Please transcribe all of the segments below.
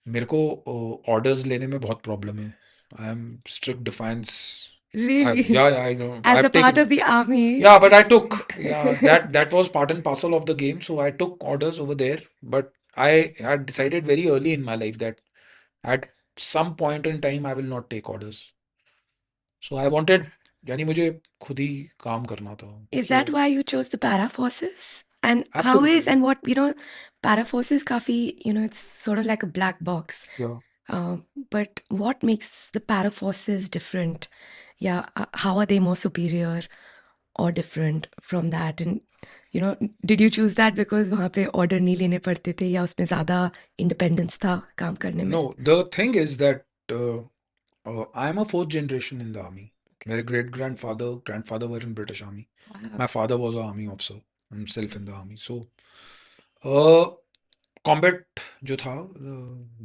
मेरे को ऑर्डर्स लेने में बहुत प्रॉब्लम है। I am strict defence. Really? Yeah, I know. As a I've part taken. of the army. Yeah, but I took. Yeah, that was part and parcel of the game. So I took orders over there. But I had decided very early in my life that at some point in time I will not take orders. So I wanted. यानी मुझे खुद ही काम करना था. Is So that why you chose the para forces? And how is absolutely. and what, para forces kafi, it's sort of like a black box. Yeah. Uh, but what makes the para forces different? Yeah, how are they more superior or different from that? And did you choose that because वहाँ पे order नहीं लेने पड़ते थे या उसमें ज़्यादा independence था काम करने में? No, the thing is that I am a fourth generation in the army. Okay. My great grandfather were in British Army. Wow. My father was an army officer himself in the army. So, uh, combat जो था,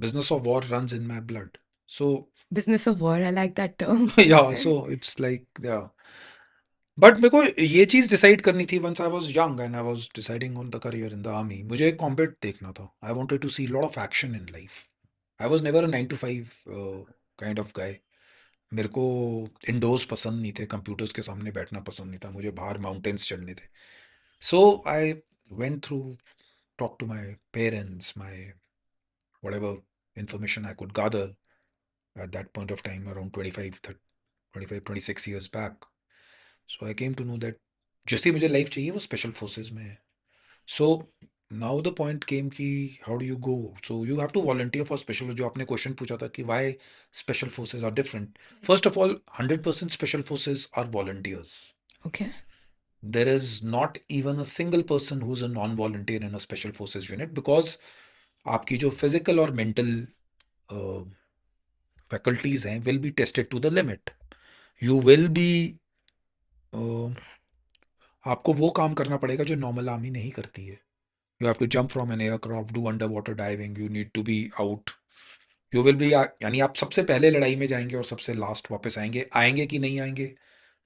business of war runs in my blood. So, Business of war, I like that term. yeah, so it's like, yeah. But मेरे को ये चीज़ decide करनी थी once I was young and I was deciding on the career in the army. मुझे combat देखना था। I wanted to see lot of action in life. I was never a 9 to 5 kind of guy. मेरे को endorse पसंद नहीं थे, computers के सामने बैठना पसंद नहीं था, मुझे बाहर माउंटेन्स चढ़ने थे। So I went through, talk to my parents, my whatever information I could gather at that point of time around 25 26 years back. So I came to know that जैसी मुझे लाइफ चाहिए वो स्पेशल फोर्सेस में है। So now the point came कि how do you go. So you have to volunteer for special. जो आपने question पूछा था कि why special forces are different, first of all 100% special forces are volunteers. Okay. There is not even a single person who is a non volunteer in a special forces unit, because आपकी जो physical और mental faculties हैं will be tested to the limit. You will B, आपको वो काम करना पड़ेगा जो नॉर्मल आर्मी नहीं करती है। You have to jump from an aircraft, do underwater diving, you need to be out. You will be, यानी आप सबसे पहले लड़ाई में जाएंगे और सबसे लास्ट वापस आएंगे। आएंगे कि नहीं आएंगे,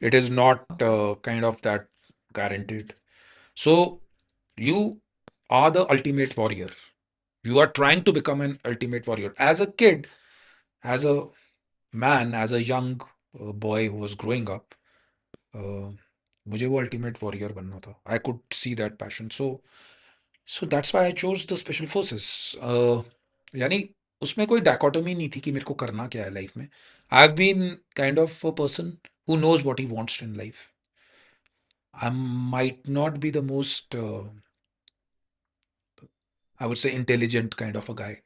it is not kind of that guaranteed. So you are the ultimate warrior. You are trying to become an ultimate warrior as a kid, as a man, as a young boy who was growing up. मुझे वो ultimate warrior बनना था। I could see that passion. So that's why I chose the special forces. यानी उसमें कोई dichotomy नहीं थी कि मेरे को करना क्या है लाइफ में। I have been kind of a person who knows what he wants in life. I might not be the most, I would say intelligent kind of a guy,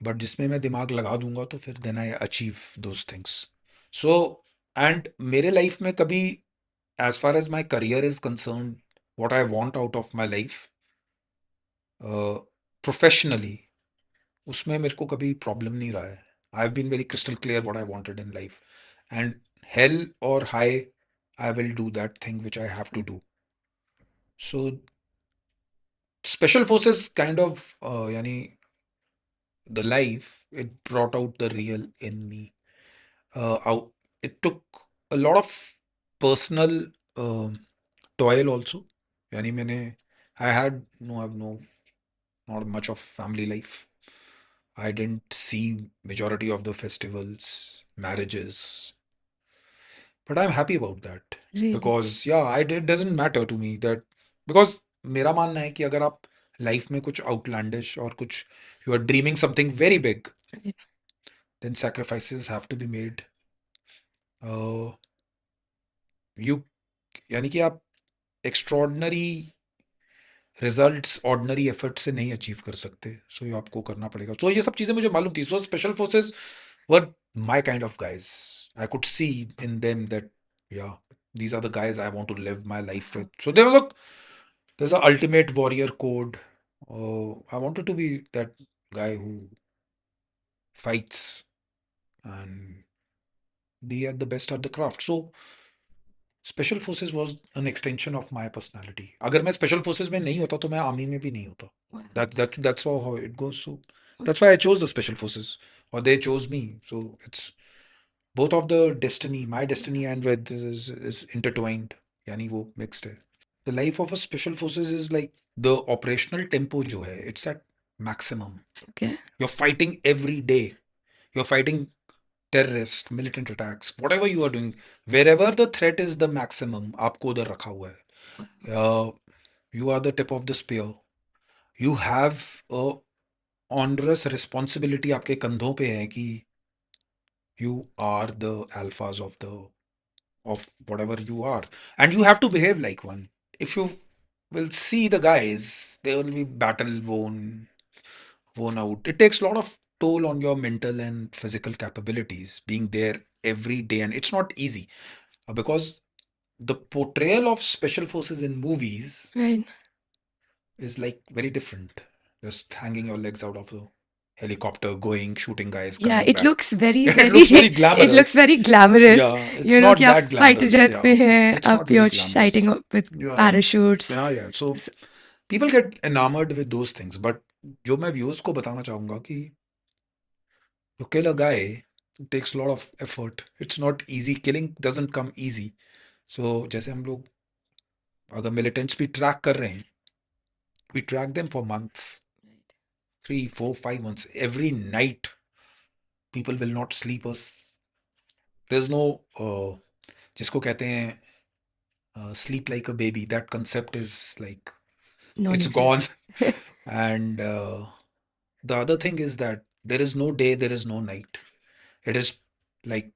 but जिसमें मैं दिमाग लगा दूंगा तो फिर then I achieve those things. So and मेरे life में कभी, as far as my career is concern, what I want out of my life professionally, उसमें मेरे को कभी प्रॉब्लम नहीं रहा है। I have been very crystal clear what I wanted in life, and hell or high I will do that thing which I have to do. So special forces kind of, यानी the life, it brought out the real in me. It took a lot of personal toil also. यानी मैंने, I had no, have no, not much of family life. I didn't see majority of the festivals, marriages, but I'm happy about that Really? because yeah, it doesn't matter to me that, because मेरा मानना है कि अगर आप life में कुछ outlandish और कुछ, you are dreaming something very big, Right. Then sacrifices have to be made. You, यानी कि आप एक्स्ट्रॉर्डनरी रिजल्ट्स ऑर्डिनरी एफर्ट से नहीं अचीव कर सकते। सो ये आपको करना पड़ेगा। सो ये सब चीज़ें मुझे मालूम थी। सो special forces were my kind of guys. I could see in them that या, these are the guys I want to live my life with. So there's a ultimate warrior code. I wanted to be that guy who fights and be at the best at the craft. So special forces was an extension of my personality. अगर मैं special forces में नहीं होता तो मैं army में भी नहीं होता। Wow. That's how it goes. So that's why I chose the special forces, or they chose me. So it's both of the destiny, my destiny and with is intertwined. यानी वो mixed है। The life of a special forces is like the operational tempo जो है, it's at maximum. Okay. You're fighting every day. You're fighting terrorists, militant attacks, whatever you are doing, wherever the threat is the maximum, आपको उधर रखा हुआ है. Uh, you are the tip of the spear. You have a onerous responsibility आपके कंधों पे है कि you are the alphas of whatever you are, and you have to behave like one. If you will see the guys, they will be battle worn out. It takes a lot of toll on your mental and physical capabilities being there every day, and it's not easy because the portrayal of special forces in movies Right. is like very different. Just hanging your legs out of the helicopter, going, shooting guys, Yeah, coming it back. looks very, It looks very it looks glamorous. very glamorous. Yeah, it's You know, not कि आप that fighter glamorous. jets Yeah, में हैं, it's not up very you're glamorous. shining up with Yeah, parachutes. yeah. So people get enamored with those things, but जो मैं viewers को बताना चाहूंगा कि to kill a guy, it takes a lot of effort. It's not easy. Killing doesn't come easy. So जैसे हम लोग अगर militants भी track कर रहे हैं, we track them for months, 3, 4, 5 months. Every night, people will not sleep us. There's no जिसको कहते हैं sleep like a baby. That concept is like it's gone. Non-existent. And the other thing is that there is no day, there is no night. It is like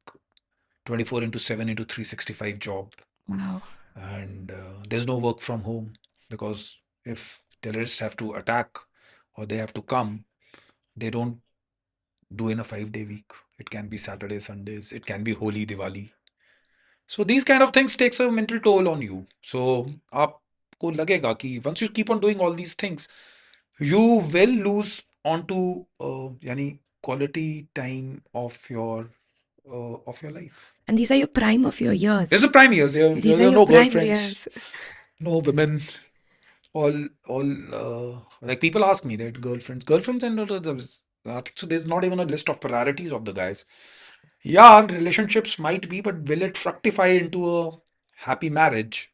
24 into 7 into 365 job. Wow. And there's no work from home because if terrorists have to attack or they have to come, they don't do in a 5-day week. It can be Saturday, Sundays, it can be Holi, Diwali. So these kind of things takes a mental toll on you. So आपको लगेगा कि once you keep on doing all these things, you will lose onto यानी quality time of your life. And these are your prime of your years. There's a prime years. These There are are your no prime girlfriends, years. no women. All like people ask me that girlfriends, and so there's not even a list of priorities of the guys. Yeah, relationships might be, but will it fructify into a happy marriage?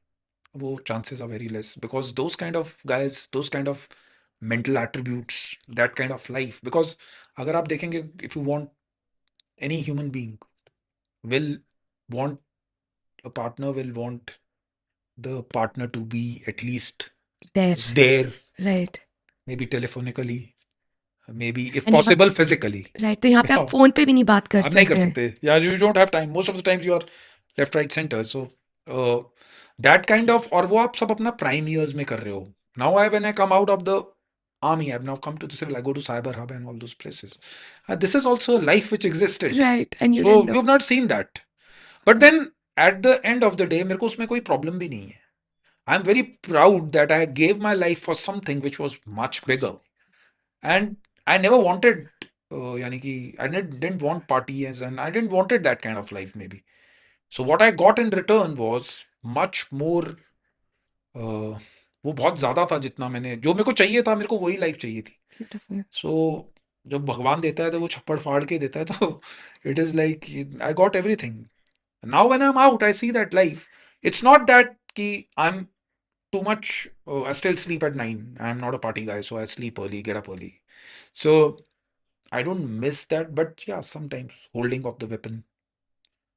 Well, chances are very less because those kind of guys, those kind of mental attributes, that kind of life. Because अगर आप देखेंगे, if you want any human being will want a partner, will want the partner to be at least There. there, Right. maybe telephonically, maybe if And यहाँ possible physically. right, तो यहाँ पे आप Yeah, phone पे भी नहीं बात कर आप नहीं कर सकते. सकते. Yeah, you don't have time. Most of the times you are left, right, center. So that kind of, और वो आप सब अपना prime years में कर रहे हो. Now when I come out of the army, I've now come to the civil. I go to Cyber Hub and all those places. This is also a life which existed. Right, and you So didn't know. you've not seen that. But then at the end of the day, मेरे को उसमें कोई problem भी नहीं है. I'm very proud that I gave my life for something which was much bigger. And I never wanted, यानी कि I didn't want parties and I didn't wanted that kind of life maybe. So what I got in return was much more, वो बहुत ज़्यादा था जितना मैंने, जो मेरे को चाहिए था, मेरे को वही लाइफ चाहिए थी. Beautiful. So जब भगवान देता है तो वो छप्पड़ फाड़ के देता है, तो it is like I got everything. Now when I'm out, I see that life. It's not that कि I'm too much. I still sleep at 9. I'm not a party guy, so I sleep early, get up early. So I don't miss that, but yeah, sometimes holding of the weapon,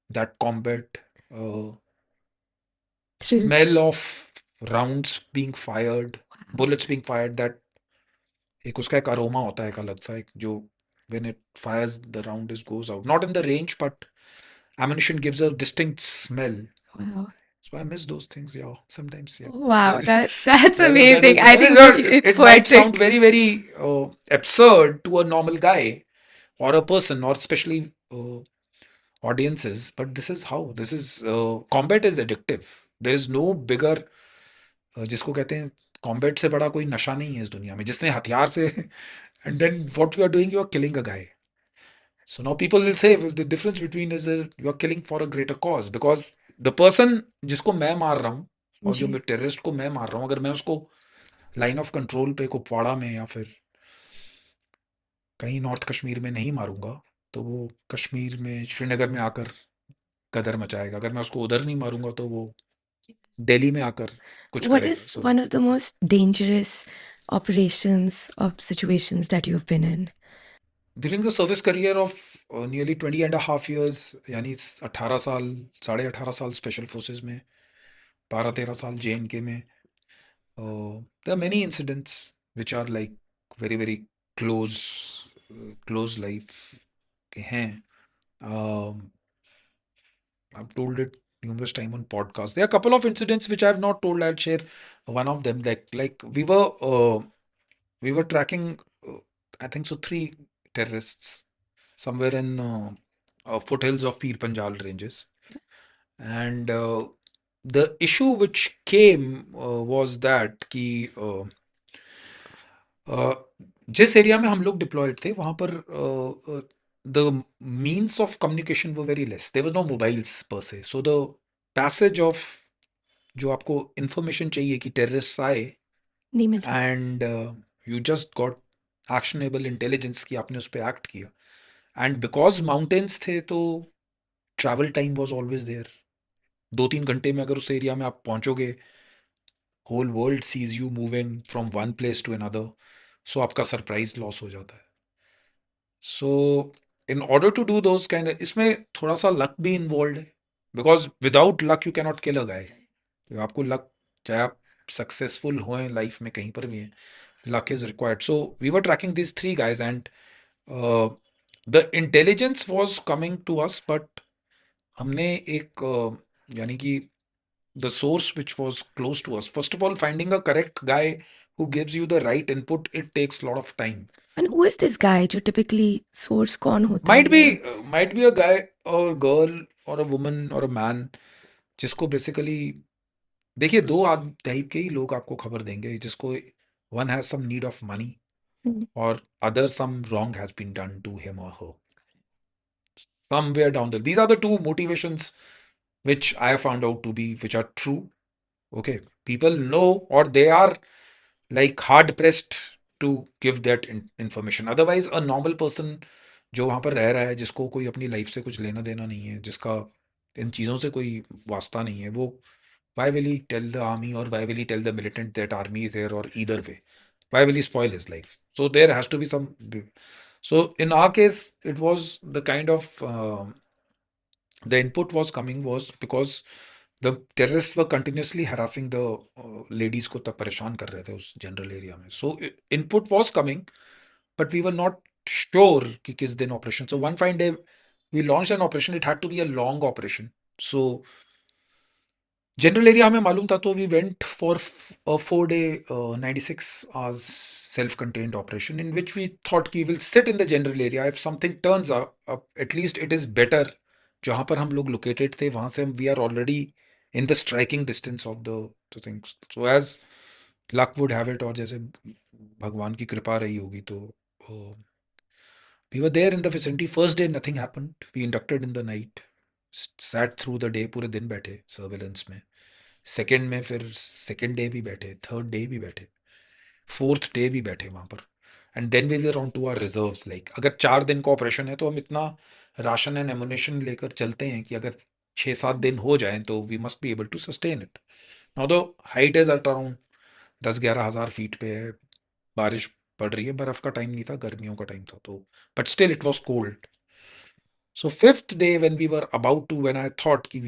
that combat, uh, Thrill. smell of rounds being fired, bullets being fired, that एक उसका एक aroma होता है एक अलग सा, एक जो when it fires the round is goes out, not in the range, but ammunition gives a distinct smell. Wow. So I miss those things, yeah, sometimes, yeah. Wow, that's That amazing. is, I think it's it might sound poetic. very, very absurd to a normal guy or a person, or especially audiences, but this is how. This is combat is addictive. There is no bigger, जिसको कहते हैं combat से बड़ा कोई नशा नहीं है इस दुनिया में, जिसने हथियार से and then what you are doing, you are killing a guy. So now people will say, well, the difference between is you are killing for a greater cause, because the person जिसको मैं मार रहा हूँ और जो जी. Terrorist को मैं मार रहा हूँ, अगर मैं उसको लाइन ऑफ कंट्रोल पे कुपवाड़ा में या फिर कहीं नॉर्थ कश्मीर में नहीं मारूंगा, तो वो कश्मीर में श्रीनगर में आकर कदर मचाएगा. अगर मैं उसको उधर नहीं मारूंगा तो वो दिल्ली में आकर कुछ What करेगा. is So one of the most dangerous operations of situations that you've been in? During the service career of nearly 20 and a half years, यानी 18 साल, 18.5 साल स्पेशल फोर्सेस में, 12-13 साल JNK में, there are many incidents which are like very, very close life के हैं. Um, I've told it numerous time on podcast. There are a couple of incidents which I have not told. I'll share one of them. Like we were tracking, I think so, 3 terrorists somewhere in foothills of Pir Panjal ranges, and the issue which came was that कि जिस area में हम लोग diploid थे वहां पर the means of communication वो very less. There was no mobiles per se, so the passage of जो आपको इंफॉर्मेशन चाहिए कि टेररिस्ट आए, नहीं मिल रहा. And you just got actionable intelligence कि आपने उस पर एक्ट किया. एंड बिकॉज माउंटेन्स थे तो travel time was always there. 2-3 घंटे में अगर उस एरिया में आप पहुंचोगे, whole world sees you moving from one place to another, so आपका सरप्राइज लॉस हो जाता है. So in order to do those kind, इसमें थोड़ा सा लक भी इन्वॉल्व है, because without luck you cannot kill a guy. आपको लक, चाहे आप सक्सेसफुल हों लाइफ में कहीं पर भी हैं, luck is required. So we were tracking these 3 guys, and the intelligence was coming to us, but हमने एक यानी कि the source which was close to us. First of all, finding a correct guy who gives you the right input, it takes a lot of time. And who is this guy जो typically source कौन होता Might है? be a guy or girl or a woman or a man जिसको basically, देखिए, 2 type के ही लोग आपको खबर देंगे. जिसको one has some need of money, or other some wrong has been done to him or her somewhere down there. These are the 2 motivations which I have found out to be, which are true. Okay, people know, or they are like hard pressed to give that information. Otherwise, a normal person जो वहां पर रह रहा है, जिसको कोई अपनी life से कुछ लेना देना नहीं है, जिसका इन चीज़ों से कोई वास्ता नहीं है, वो why will he tell the army, or why will he tell the militant that army is here, or either way, why will he spoil his life? So there has to be some. So in our case, it was the kind of the input was coming was because the terrorists were continuously harassing the ladies को, तब परेशान कर रहे थे उस general area में. So input was coming, but we were not sure कि किस दिन operation. So one fine day we launched an operation. It had to be a long operation. So general area हमें मालूम था, तो we went for a 4 day 96 hours self-contained operation, in which we thought कि we'll sit in the general area. If something turns up, at least it is better. जहाँ पर हम लोग located थे वहाँ से we are already in the striking distance of the things. So as luck would have it, और जैसे भगवान की कृपा रही होगी, तो we were there in the vicinity. First day nothing happened. We inducted in the night, sat through the day, पूरे दिन बैठे सर्वेलेंस में. सेकेंड में फिर सेकेंड डे भी बैठे, थर्ड डे भी बैठे, फोर्थ डे भी बैठे वहाँ पर. And then we were on to our reserves. Like अगर 4 दिन का ऑपरेशन है तो हम इतना राशन एंड एमुनेशन लेकर चलते हैं कि अगर 6-7 दिन हो जाएं तो we must be able to sustain it. Now the height is at around 10-11 हज़ार फीट पे है. बारिश पड़ रही है, बर्फ का टाइम नहीं था, गर्मियों का टाइम था, तो but still it was cold. So fifth day when we were about to, when I thought कि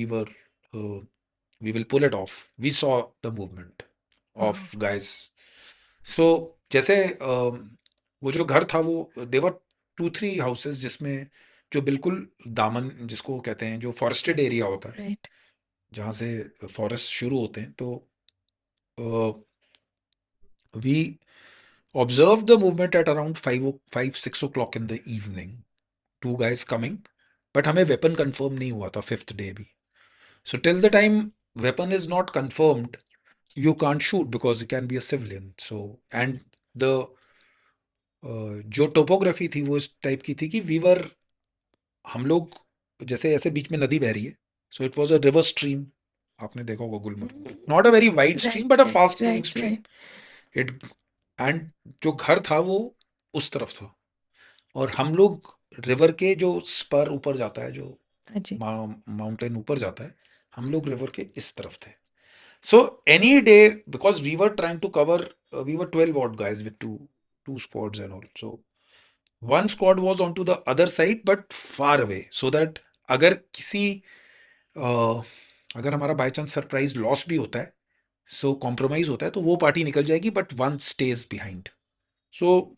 we will pull it off, we saw the movement of guys. So जैसे वो जो घर था, वो देवर 2-3 हाउसेस जिसमें जो बिल्कुल दामन जिसको कहते हैं, जो फॉरेस्टेड एरिया होता है, Right. जहाँ से फॉरेस्ट शुरू होते हैं, तो we observed the movement at around 5-6 o'clock in the evening. 2 guys coming, but हमें वेपन कंफर्म नहीं हुआ था फिफ्थ डे भी. So till the time weapon is not confirmed, you can't shoot because it can be a civilian. So and the जो topography थी वो इस type की थी कि वीवर, हम लोग जैसे ऐसे बीच में नदी बह रही है, so it was a river stream. आपने देखा होगा Gulmarg, not a very wide stream but a fast flowing stream. It and जो घर था वो उस तरफ था, और हम लोग रिवर के जो स्पर ऊपर जाता है, जो हाँ जी. माउंटेन ऊपर जाता है, हम लोग रिवर के इस तरफ थे. So any day, because we were trying to cover, we were 12 odd guys with two squads and all. So one squad was onto the other side, but far away, so that अगर किसी अगर हमारा by chance surprise loss भी होता है, सो compromise होता है, तो वो पार्टी निकल जाएगी, but one stage behind. So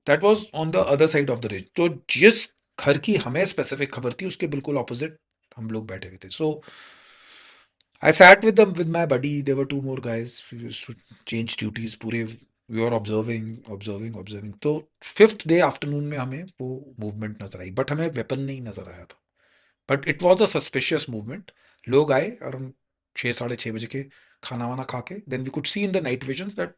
that was on the other side of the ridge. तो जिस घर की हमें स्पेसिफिक खबर थी, उसके बिल्कुल ऑपोजिट हम लोग बैठे हुए थे. सो I sat with them with my buddy. There were two more guys. We used to change duties. पूरे we were observing. तो फिफ्थ डे आफ्टरनून में हमें वो मूवमेंट नजर आई, बट हमें वेपन नहीं नजर आया था. But it was a suspicious movement. लोग आए और हम 6 साढ़े 6 बजे के खाना वाना खा के, then we could see in the night visions that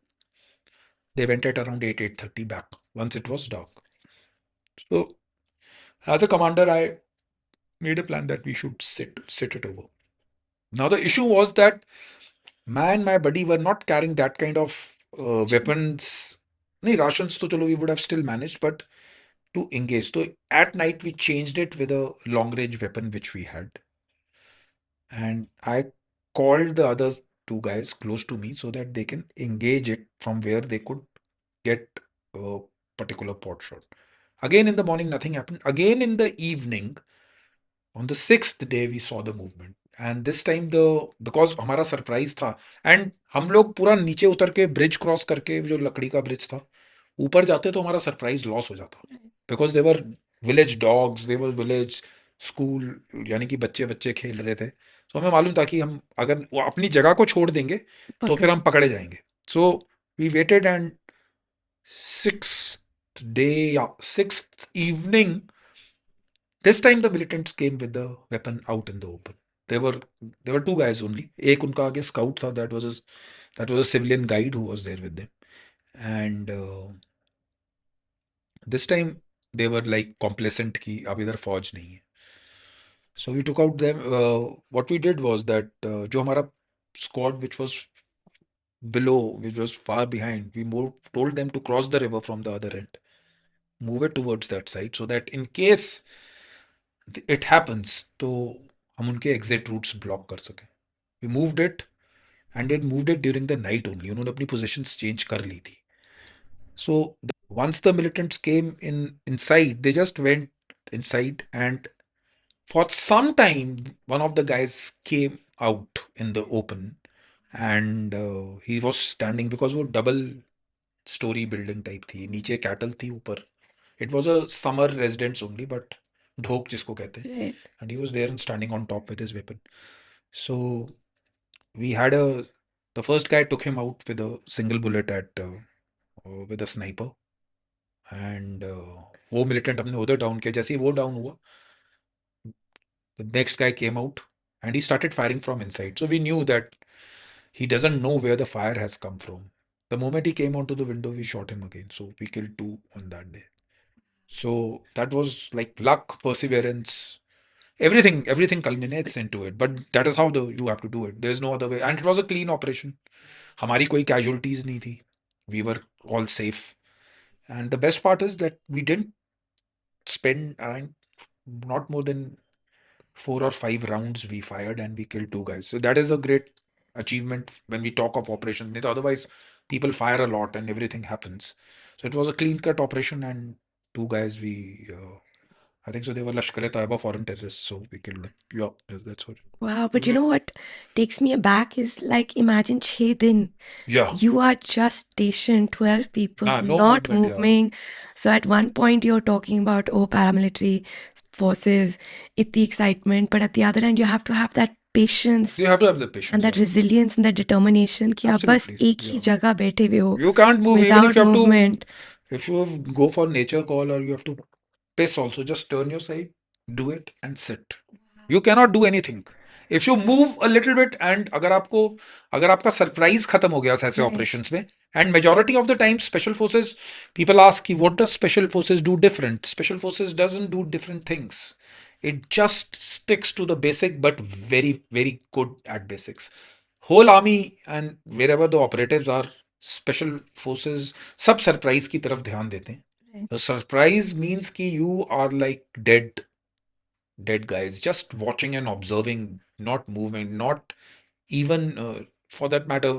they went at around 8-8:30 back once it was dark. So as a commander, I made a plan that we should sit it over. Now the issue was that मैं and my buddy were not carrying that kind of weapons. नहीं, rations तो चलो we would have still managed, but to engage. So at night we changed it with a long range weapon which we had, and I called the other two guys close to me so that they can engage it from where they could get a particular pot shot. Again in the morning nothing happened. Again in the evening, on the sixth day we saw the movement, and this time the because हमारा surprise था, and हम लोग पूरा नीचे उतर के bridge cross करके, जो लकड़ी का ब्रिज था, ऊपर जाते तो हमारा सरप्राइज लॉस हो जाता, because there were village dogs, there were village school, यानी कि बच्चे बच्चे खेल रहे थे. तो हमें मालूम था कि हम अगर वो अपनी जगह को छोड़ देंगे तो फिर पकड़ हम पकड़े जाएंगे. So we waited, and six day या six evening, this time the militants came with the weapon out in the open. There were two guys only. एक उनका आगे scout था, that was a civilian guide who was there with them. And this time they were like complacent कि अब इधर फौज नहीं है. So we took out them. What we did was that जो हमारा squad which was below, which was far behind, we told them to cross the river from the other end, move it towards that side, so that in case it happens, तो हम उनके exit routes block कर सकें. We moved it, and it moved it during the night only. उन्होंने अपनी positions change कर ली थी. So once the militants came inside, they just went inside, and for some time one of the guys came out in the open, and he was standing, because वो double story building type थी, नीचे cattle थी, ऊपर it was a summer residence only, but ढोक जिसको कहते हैं, right. and he was there and standing on top with his weapon. So we had the first guy took him out with a single bullet with a sniper, and वो militant हमने उधर down किया. जैसे ही वो down हुआ, the next guy came out and he started firing from inside. So we knew that he doesn't know where the fire has come from. The moment he came onto the window, we shot him again. So we killed two on that day. So that was like luck, perseverance, everything culminates into it. But that is how you have to do it. There's no other way. And it was a clean operation. हमारी कोई casualties नहीं थी. We were all safe. And the best part is that we didn't spend around not more than 4 or 5 rounds we fired, and we killed two guys. So that is a great achievement when we talk of operations. Otherwise, people fire a lot and everything happens. So it was a clean cut operation, and two guys I think so they were Lashkar-e-Taiba foreign terrorists, so we killed them. Yeah, that's what. Wow, but you know what takes me aback is like imagine 6 din. Yeah. You are just stationed, 12 people, No not movement, yeah. moving. So at one point you're talking about, oh, paramilitary forces, itty excitement, but at the other end you have to have that patience You have to have the patience. and that yeah. resilience and that determination कि आप बस Absolutely, एक ही yeah. जगह बैठे हुए हो You can't move even if without you have movement. to. If you go for nature call or you have to piss also, just turn your side, do it and sit. You cannot do anything. If you move a little bit, and अगर आपका surprise खत्म हो गया ऐसे Right. Operations में, and majority of the time special forces, people ask कि what does special forces do different? Special forces doesn't do different things. It just sticks to the basic, but very very good at basics. Whole army and wherever the operatives are, special forces सब surprise की तरफ ध्यान देते हैं. Right. The surprise means कि you are like dead guys, just watching and observing, not moving, not even for that matter,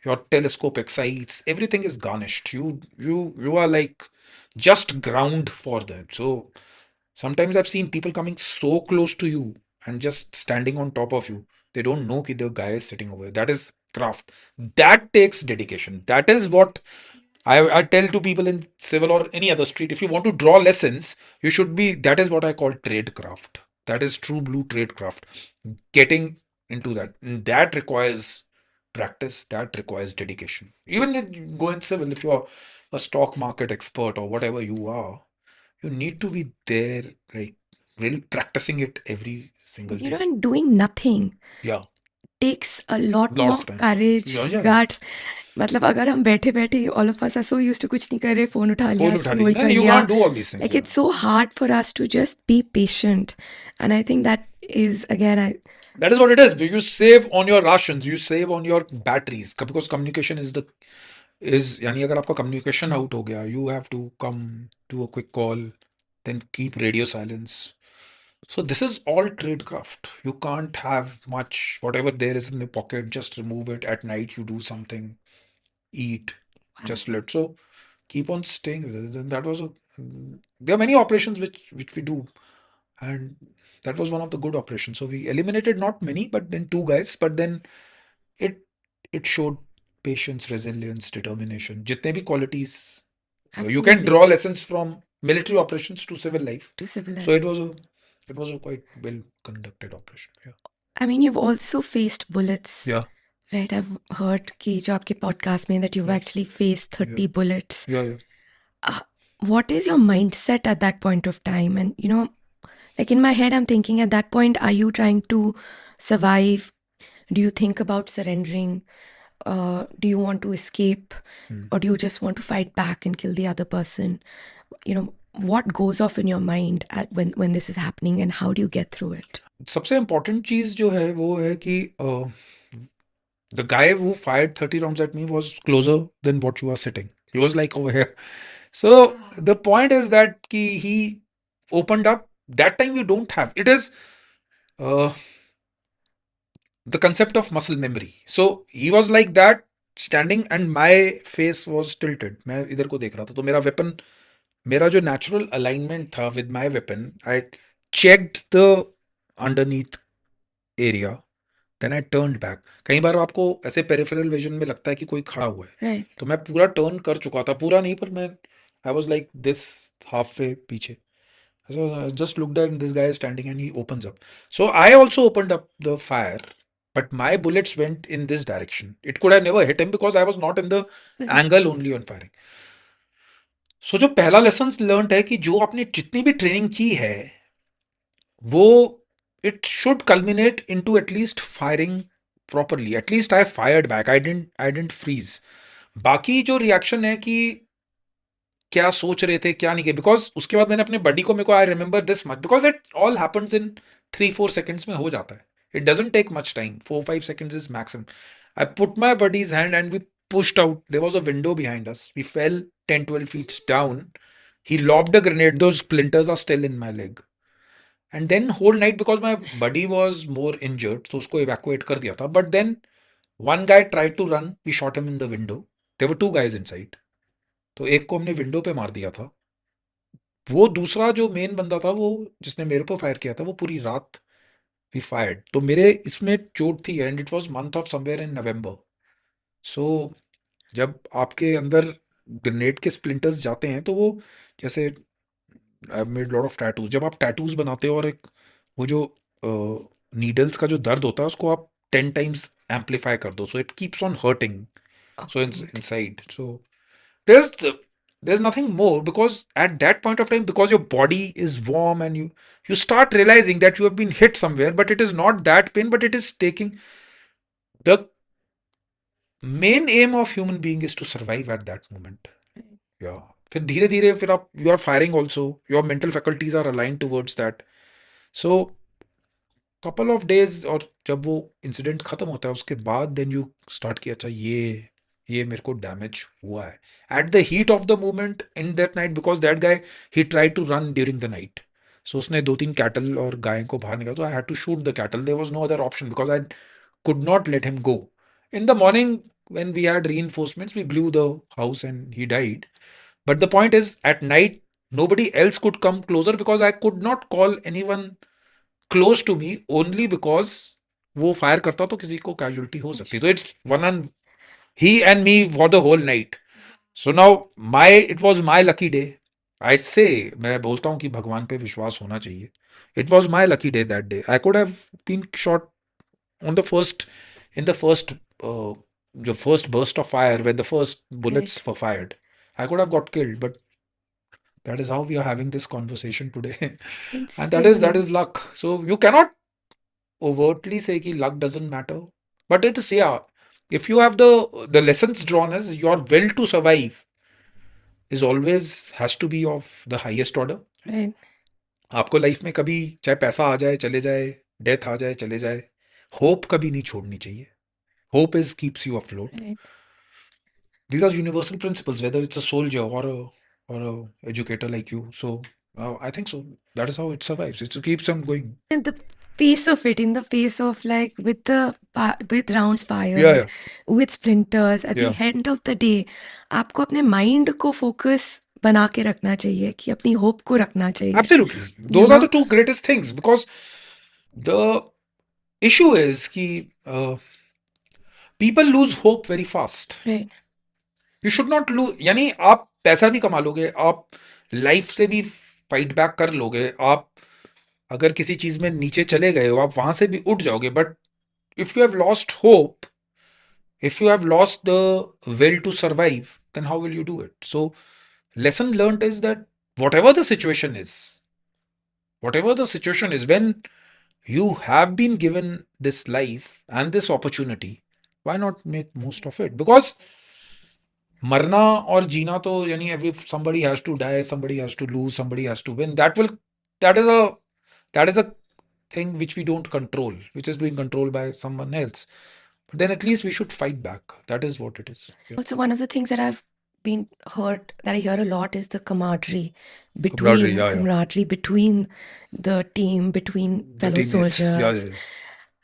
your telescopic sights, everything is garnished. You are like just ground for that. So sometimes I've seen people coming so close to you and just standing on top of you. They don't know that the guy is sitting over there. That is craft. That takes dedication. That is what I tell to people in civil or any other street. If you want to draw lessons, you should be. That is what I call trade craft. That is true blue trade craft. Getting into that. And that requires practice. That requires dedication. Even in go in civil, if you're a stock market expert or whatever you are, you need to be there, like really practicing it every single You know, day. and doing nothing Yeah, takes a lot lot more of time. courage, Yeah, yeah. guts. मतलब अगर हम बैठे-बैठे all of us are so used to कुछ नहीं कर रहे, phone उठा लिया, Phone उठा ली. scroll No, कर you लिया. can't do all these things. Like Yeah. it's so hard for us to just be patient. And I think that is again That is what it is. You save on your rations, you save on your batteries because communication is यानी अगर आपका communication out हो गया, you have to come do a quick call, then keep radio silence. So this is all tradecraft. You can't have much, whatever there is in the pocket, just remove it at night. You do something, eat, just let. So keep on staying with it. And that was a. There are many operations which we do, and that was one of the good operations. So we eliminated not many, but then two guys. But then it it showed patience, resilience, determination. जितने भी qualities you can absolutely draw lessons from military operations to civil life. to civil life. So it was a quite well conducted operation. Yeah. I mean, you've also faced bullets. Yeah. Right, I've heard कि जो आपके podcast में that you've Yeah. actually faced 30 bullets. Yeah. Yeah. What is your mindset at that point of time? And you know, like in my head, I'm thinking at that point, are you trying to survive? Do you think about surrendering? Do you want to escape? Or do you just want to fight back and kill the other person? You know, what goes off in your mind when this is happening, and how do you get through it? सबसे important चीज जो है वो है कि the guy who fired 30 rounds at me was closer than what you are sitting. He was like over here. So the point is that he opened up. That time you don't have. It is uh, the concept of muscle memory. So he was like that standing and my face was tilted. मैं इधर को देख रहा था तो मेरा weapon, मेरा जो natural alignment था with my weapon, I checked the underneath area. Then I turned back. कई बार आपको ऐसे पेरिफेरल विजन में लगता है कि कोई खड़ा हुआ है. Right. तो मैं पूरा टर्न कर चुका था. पूरा नहीं पर मैं I was like this halfway पीछे. So I just looked at this guy standing and he opens up. So I also opened up the fire, but my bullets went in this direction. It could have never hit him because I was not in the angle only on firing. So जो पहला lessons learned है कि जो आपने जितनी भी training की है वो it should culminate into at least firing properly. At least I fired back. I didn't freeze. बाकी जो रिएक्शन है कि क्या सोच रहे थे क्या नहीं किया बिकॉज उसके बाद मैंने अपने बडी को मेरे को I remember this much because it all happens in 3-4 seconds में हो जाता है. It doesn't take much time. 4-5 seconds is maximum. I put my buddy's hand and we pushed out. There was a window behind us. We fell 10-12 feet down. He lobbed a grenade. Those splinters are still in my leg. And then whole night because my buddy was more injured, so उसको evacuate कर दिया था. But then one guy tried to run. We shot him in the window. There were two guys inside. तो एक को हमने window पे मार दिया था. वो दूसरा जो मेन बंदा था वो जिसने मेरे पे फायर किया था वो पूरी रात वी फायर्ड. तो मेरे इसमें चोट थी and it was month of somewhere in November. सो जब आपके अंदर ग्रेनेड के स्प्लिंटर्स जाते हैं तो वो जैसे I made lot of tattoos. जब आप टैटूज बनाते हो और एक वो जो नीडल्स का जो दर्द होता है उसको आप 10 times एम्पलीफाई कर दो so it keeps on hurting. So inside. So there's there's nothing more because at that point of time because your body is warm and you start realizing that you have been hit somewhere but it is not that pain but it is taking the main aim of human being is to survive at that moment. Yeah. फिर धीरे धीरे फिर आप you are firing also your mental faculties are aligned towards that. So couple of days और जब वो incident खत्म होता है उसके बाद देन यू स्टार्ट कि अच्छा ये मेरे को डैमेज हुआ है at the heat of the moment in that night because that guy he try to run during the night. So उसने 2-3 कैटल और गाय को बाहर निकाला तो I had to shoot the cattle. There was no other option because I could not let him go In the morning, when we had reinforcements, we blew the house and he died. But the point is, at night, nobody else could come closer because I could not call anyone close to me only because वो fire करता तो किसी को casualty हो सकती. तो it's one and he and me for the whole night. So now it was my lucky day. I say, मैं बोलता हूँ कि भगवान पे विश्वास होना चाहिए. It was my lucky day that day. I could have been shot on the first, in uh, the first burst of fire when the first bullets Right. were fired. I could have got killed, but that is how we are having this conversation today. And And that still, is luck. So you cannot overtly say कि luck doesn't matter. But it is, yeah. If you have the lessons drawn as your will to survive is always has to be of the highest order. right, आपको life में कभी चाहे पैसा आ जाए चले जाए, death आ जाए चले जाए, होप कभी नहीं छोड़नी चाहिए. Hope is keeps you afloat. right. These are universal principles, whether it's a soldier or a educator like you. So I think so. That is how it survives. It keeps on going. In the face of it, in the face of like with the with rounds Yeah, fired, yeah, with splinters, at the yeah. end of the day, आपको अपने mind को focus बना के रखना चाहिए कि अपनी hope को रखना चाहिए. Absolutely. You Those are know, the two greatest things because the issue is कि people lose hope very fast. right, You should not lose. यानी आप पैसा भी कमा लोगे, आप लाइफ से भी फाइट बैक कर लोगे, आप अगर किसी चीज में नीचे चले गए हो आप वहां से भी उठ जाओगे. But if you have lost hope, if you have lost the will to survive, then how will you do it? So lesson learned is that whatever the situation is, whatever the situation is, when you have been given this life and this opportunity, why not make most of it? Because मरना और जीना तो यानी every somebody has to die, somebody has to lose, somebody has to win. That is a that is a thing which we don't control, which is being controlled by someone else. But then at least we should fight back. That is what it is. Yeah. also one of the things that I've been heard that I hear a lot is the Camaraderie, camaraderie between the team, between the fellow teammates. Yeah, soldiers. yeah.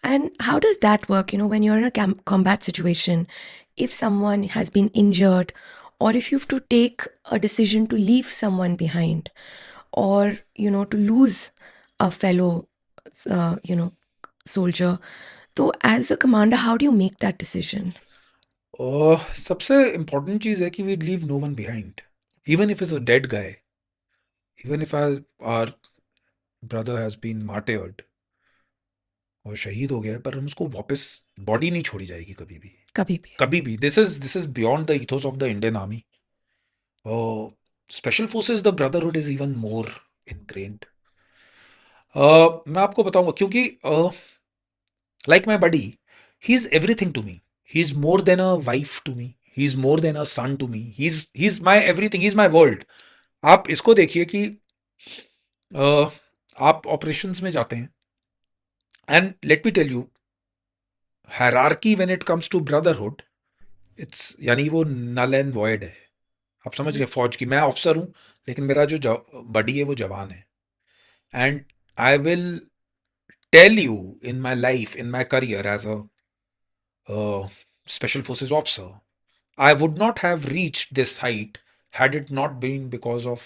And how does that work? You know, when you're in a combat situation, if someone has been injured, or if you have to take a decision to leave someone behind, or, you know, to lose a fellow, soldier. So, as a commander, how do you make that decision? सबसे important चीज है कि we leave no one behind. Even if it's a dead guy, even if our brother has been martyred और शहीद हो गया है, पर हम उसको वापस बॉडी नहीं छोड़ी जाएगी कभी भी. कभी भी. कभी भी. This is beyond the ethos of the Indian Army. Special Forces, the brotherhood is even more ingrained. मैं आपको बताऊंगा क्योंकि like my buddy, he's everything to me. He's more than a wife to me. He's more than a son to me. He's my everything. He's my world. आप इसको देखिए कि आप operations में जाते हैं and let me tell you, hierarchy when it comes to brotherhood, it's यानी वो नल एंड वॉइड है. आप समझ गए फौज की. मैं ऑफिसर हूं लेकिन मेरा जो बडी है वो जवान है. And I will tell you, in my life, in my career as a special forces officer, I would not have reached this height had it not been because of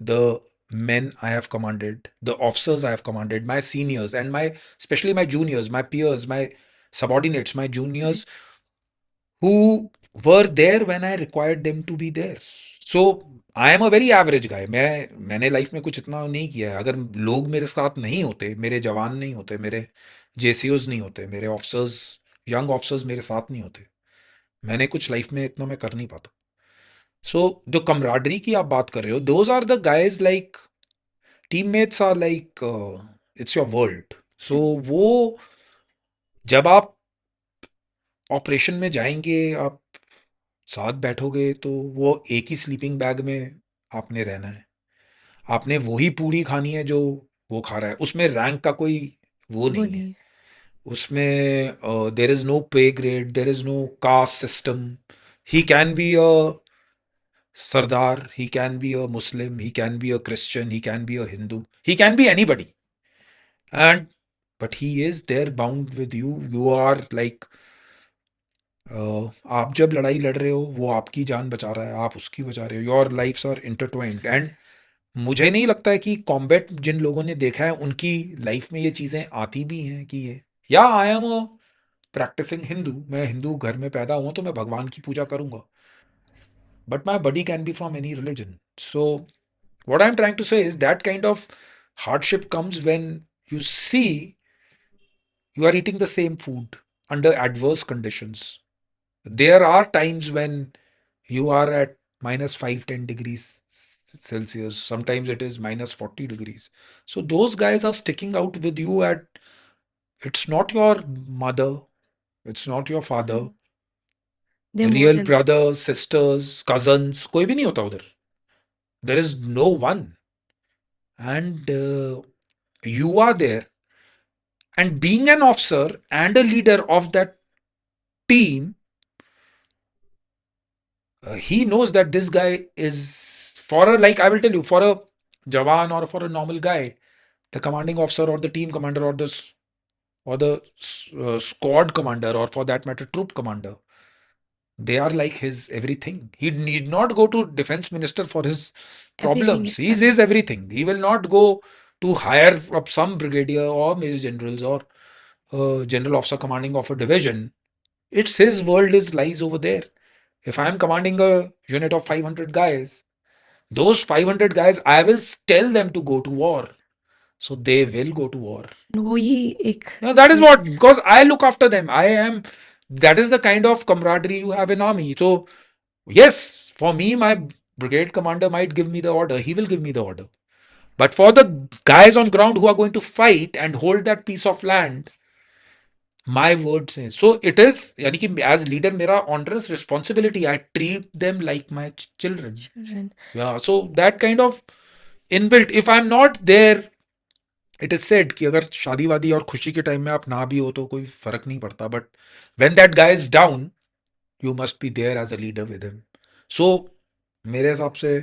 the men I have commanded, the officers I have commanded, my seniors, and especially my juniors, my peers, my subordinates, my juniors who were there when I required them to be there. So I am a very average guy. मैंने life में कुछ इतना नहीं किया है. अगर लोग मेरे साथ नहीं होते, मेरे जवान नहीं होते, मेरे जेसीओज नहीं होते, मेरे ऑफिसर्स, यंग ऑफिसर्स मेरे साथ नहीं होते, मैंने कुछ लाइफ में इतना मैं कर नहीं पाता. सो जो कमराडरी की आप बात कर रहे हो, those are the guys like teammates are like it's your world. So वो जब आप ऑपरेशन में जाएंगे, आप साथ बैठोगे, तो वो एक ही स्लीपिंग बैग में आपने रहना है. आपने वही पूरी खानी है जो वो खा रहा है. उसमें रैंक का कोई वो नहीं है. उसमें there is no pay grade, there is no caste system. He can be a Sardar, he can be a Muslim, he can be a Christian, he can be a Hindu, he can be anybody. And but he is there bound with you. You are like आप जब लड़ाई लड़ रहे हो वो आपकी जान बचा रहा है, आप उसकी बचा रहे हो, your lifes are intertwined. And मुझे नहीं लगता है कि कॉम्बैट जिन लोगों ने देखा है उनकी लाइफ में ये चीज़ें आती भी हैं कि ये, या I am a practising Hindu, मैं हिंदू घर में पैदा हुआ तो मैं भगवान की पूजा करूंगा, but my buddy can be from any religion. So what I'm trying to say is that kind of hardship comes when you see you are eating the same food under adverse conditions. There are times when you are at minus 5, 10 degrees Celsius. Sometimes it is minus 40 degrees. So those guys are sticking out with you at, it's not your mother, it's not your father, They're more real than that. brothers, sisters, cousins, कोई भी नहीं होता उधर. There is no one. And you are there. And being an officer and a leader of that team, he knows that this guy is for a, like I will tell you, for a Jawan or for a normal guy, the commanding officer or the team commander or the squad commander, or for that matter troop commander, they are like his everything. He need not go to defense minister for his Everything problems. is He is done. his everything. He will not go to hire up some brigadier or major generals or general officer commanding of a division. It's his world is lies over there. If I am commanding a unit of 500 guys, those 500 guys, I will tell them to go to war. So they will go to war. वही एक Now that is what, because I look after them. That is the kind of camaraderie you have in army. So yes, for me, my brigade commander might give me the order. He will give me the order. But for the guys on ground who are going to fight and hold that piece of land, my word says. So it is, yani ki as leader, mera onerous responsibility. I treat them like my children. children. Yeah. So that kind of inbuilt. If I'm not there, it is said कि अगर शादी वादी और खुशी के time में आप ना भी हो तो कोई फर्क नहीं पड़ता, but when that guy is down you must be there as a leader with him. So मेरे हिसाब से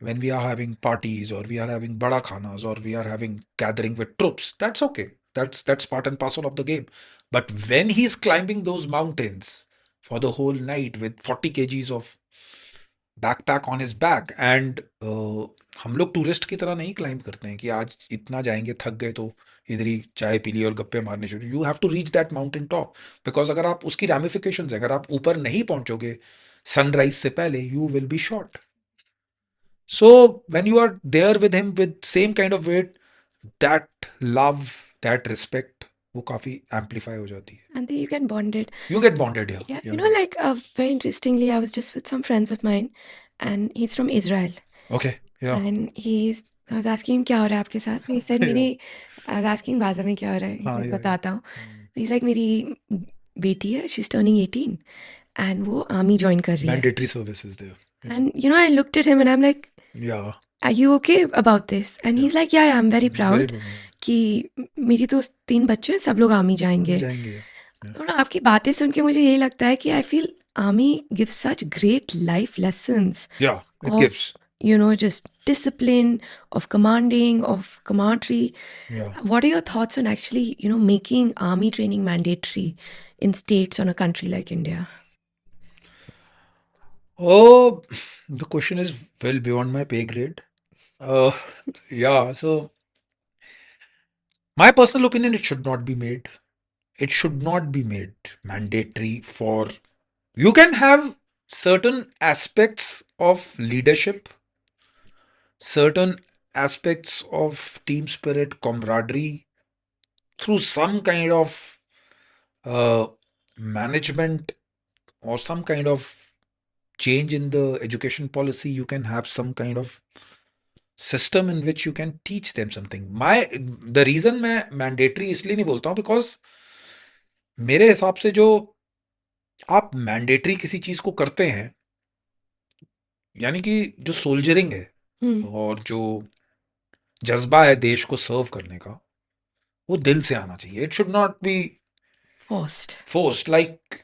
when we are having parties or we are having bada khanas or we are having gathering with troops, that's okay, that's part and parcel of the game. But when he's climbing those mountains for the whole night with 40 kgs of backpack on his back and हम लोग tourist की तरह नहीं climb करते हैं कि आज इतना जाएंगे, थक गए तो इधर ही चाय पी ली और गप्पे मारने शुरू. You have to reach that mountain top, because अगर आप उसकी रैमिफिकेशन है, अगर आप ऊपर नहीं पहुंचोगे सनराइज से पहले, you will be shot. So when you are there with him with same kind of weight, that love, that respect, वो काफी एम्पलीफाई हो जाती है. And then you can bond it. You get bonded. Yeah, या you know, like very interestingly, I was just with some friends of mine, and he's from Israel. Okay. या And I was asking him क्या हो रहा है आपके साथ. He said I was asking बाजा में क्या हो रहा है. He's हाँ. like या बताता हूँ. He's like मेरी बेटी है, she's turning 18, and वो आर्मी ज्वाइन कर रही है. Mandatory services there. And you know, I looked at him and I'm like, या are you okay about this? And he's like, yeah, I'm very proud very कि मेरी तो 3 बच्चे हैं, सब लोग आर्मी जाएंगे. जाएंगे. और आपकी बातें सुन के मुझे यही लगता है कि I feel army gives such great life lessons Yeah, it of gives. just discipline, of commanding, of commandery. Yeah. What are your thoughts on actually making army training mandatory in states on a country like India? Oh, the question is well beyond my pay grade. Uh, yeah, so my personal opinion, it should not be made. It should not be made mandatory for. You can have certain aspects of leadership, certain aspects of team spirit, camaraderie through some kind of uh, management or some kind of change in the education policy. You can have some kind of system in which you can teach them something. The reason मैं mandatory इसलिए नहीं बोलता हूँ, because मेरे हिसाब से जो आप मैंडेटरी किसी चीज को करते हैं, यानी कि जो सोल्जरिंग है Hmm. और जो जज्बा है देश को सर्व करने का, वो दिल से आना चाहिए. It should not be Forced. forced. Like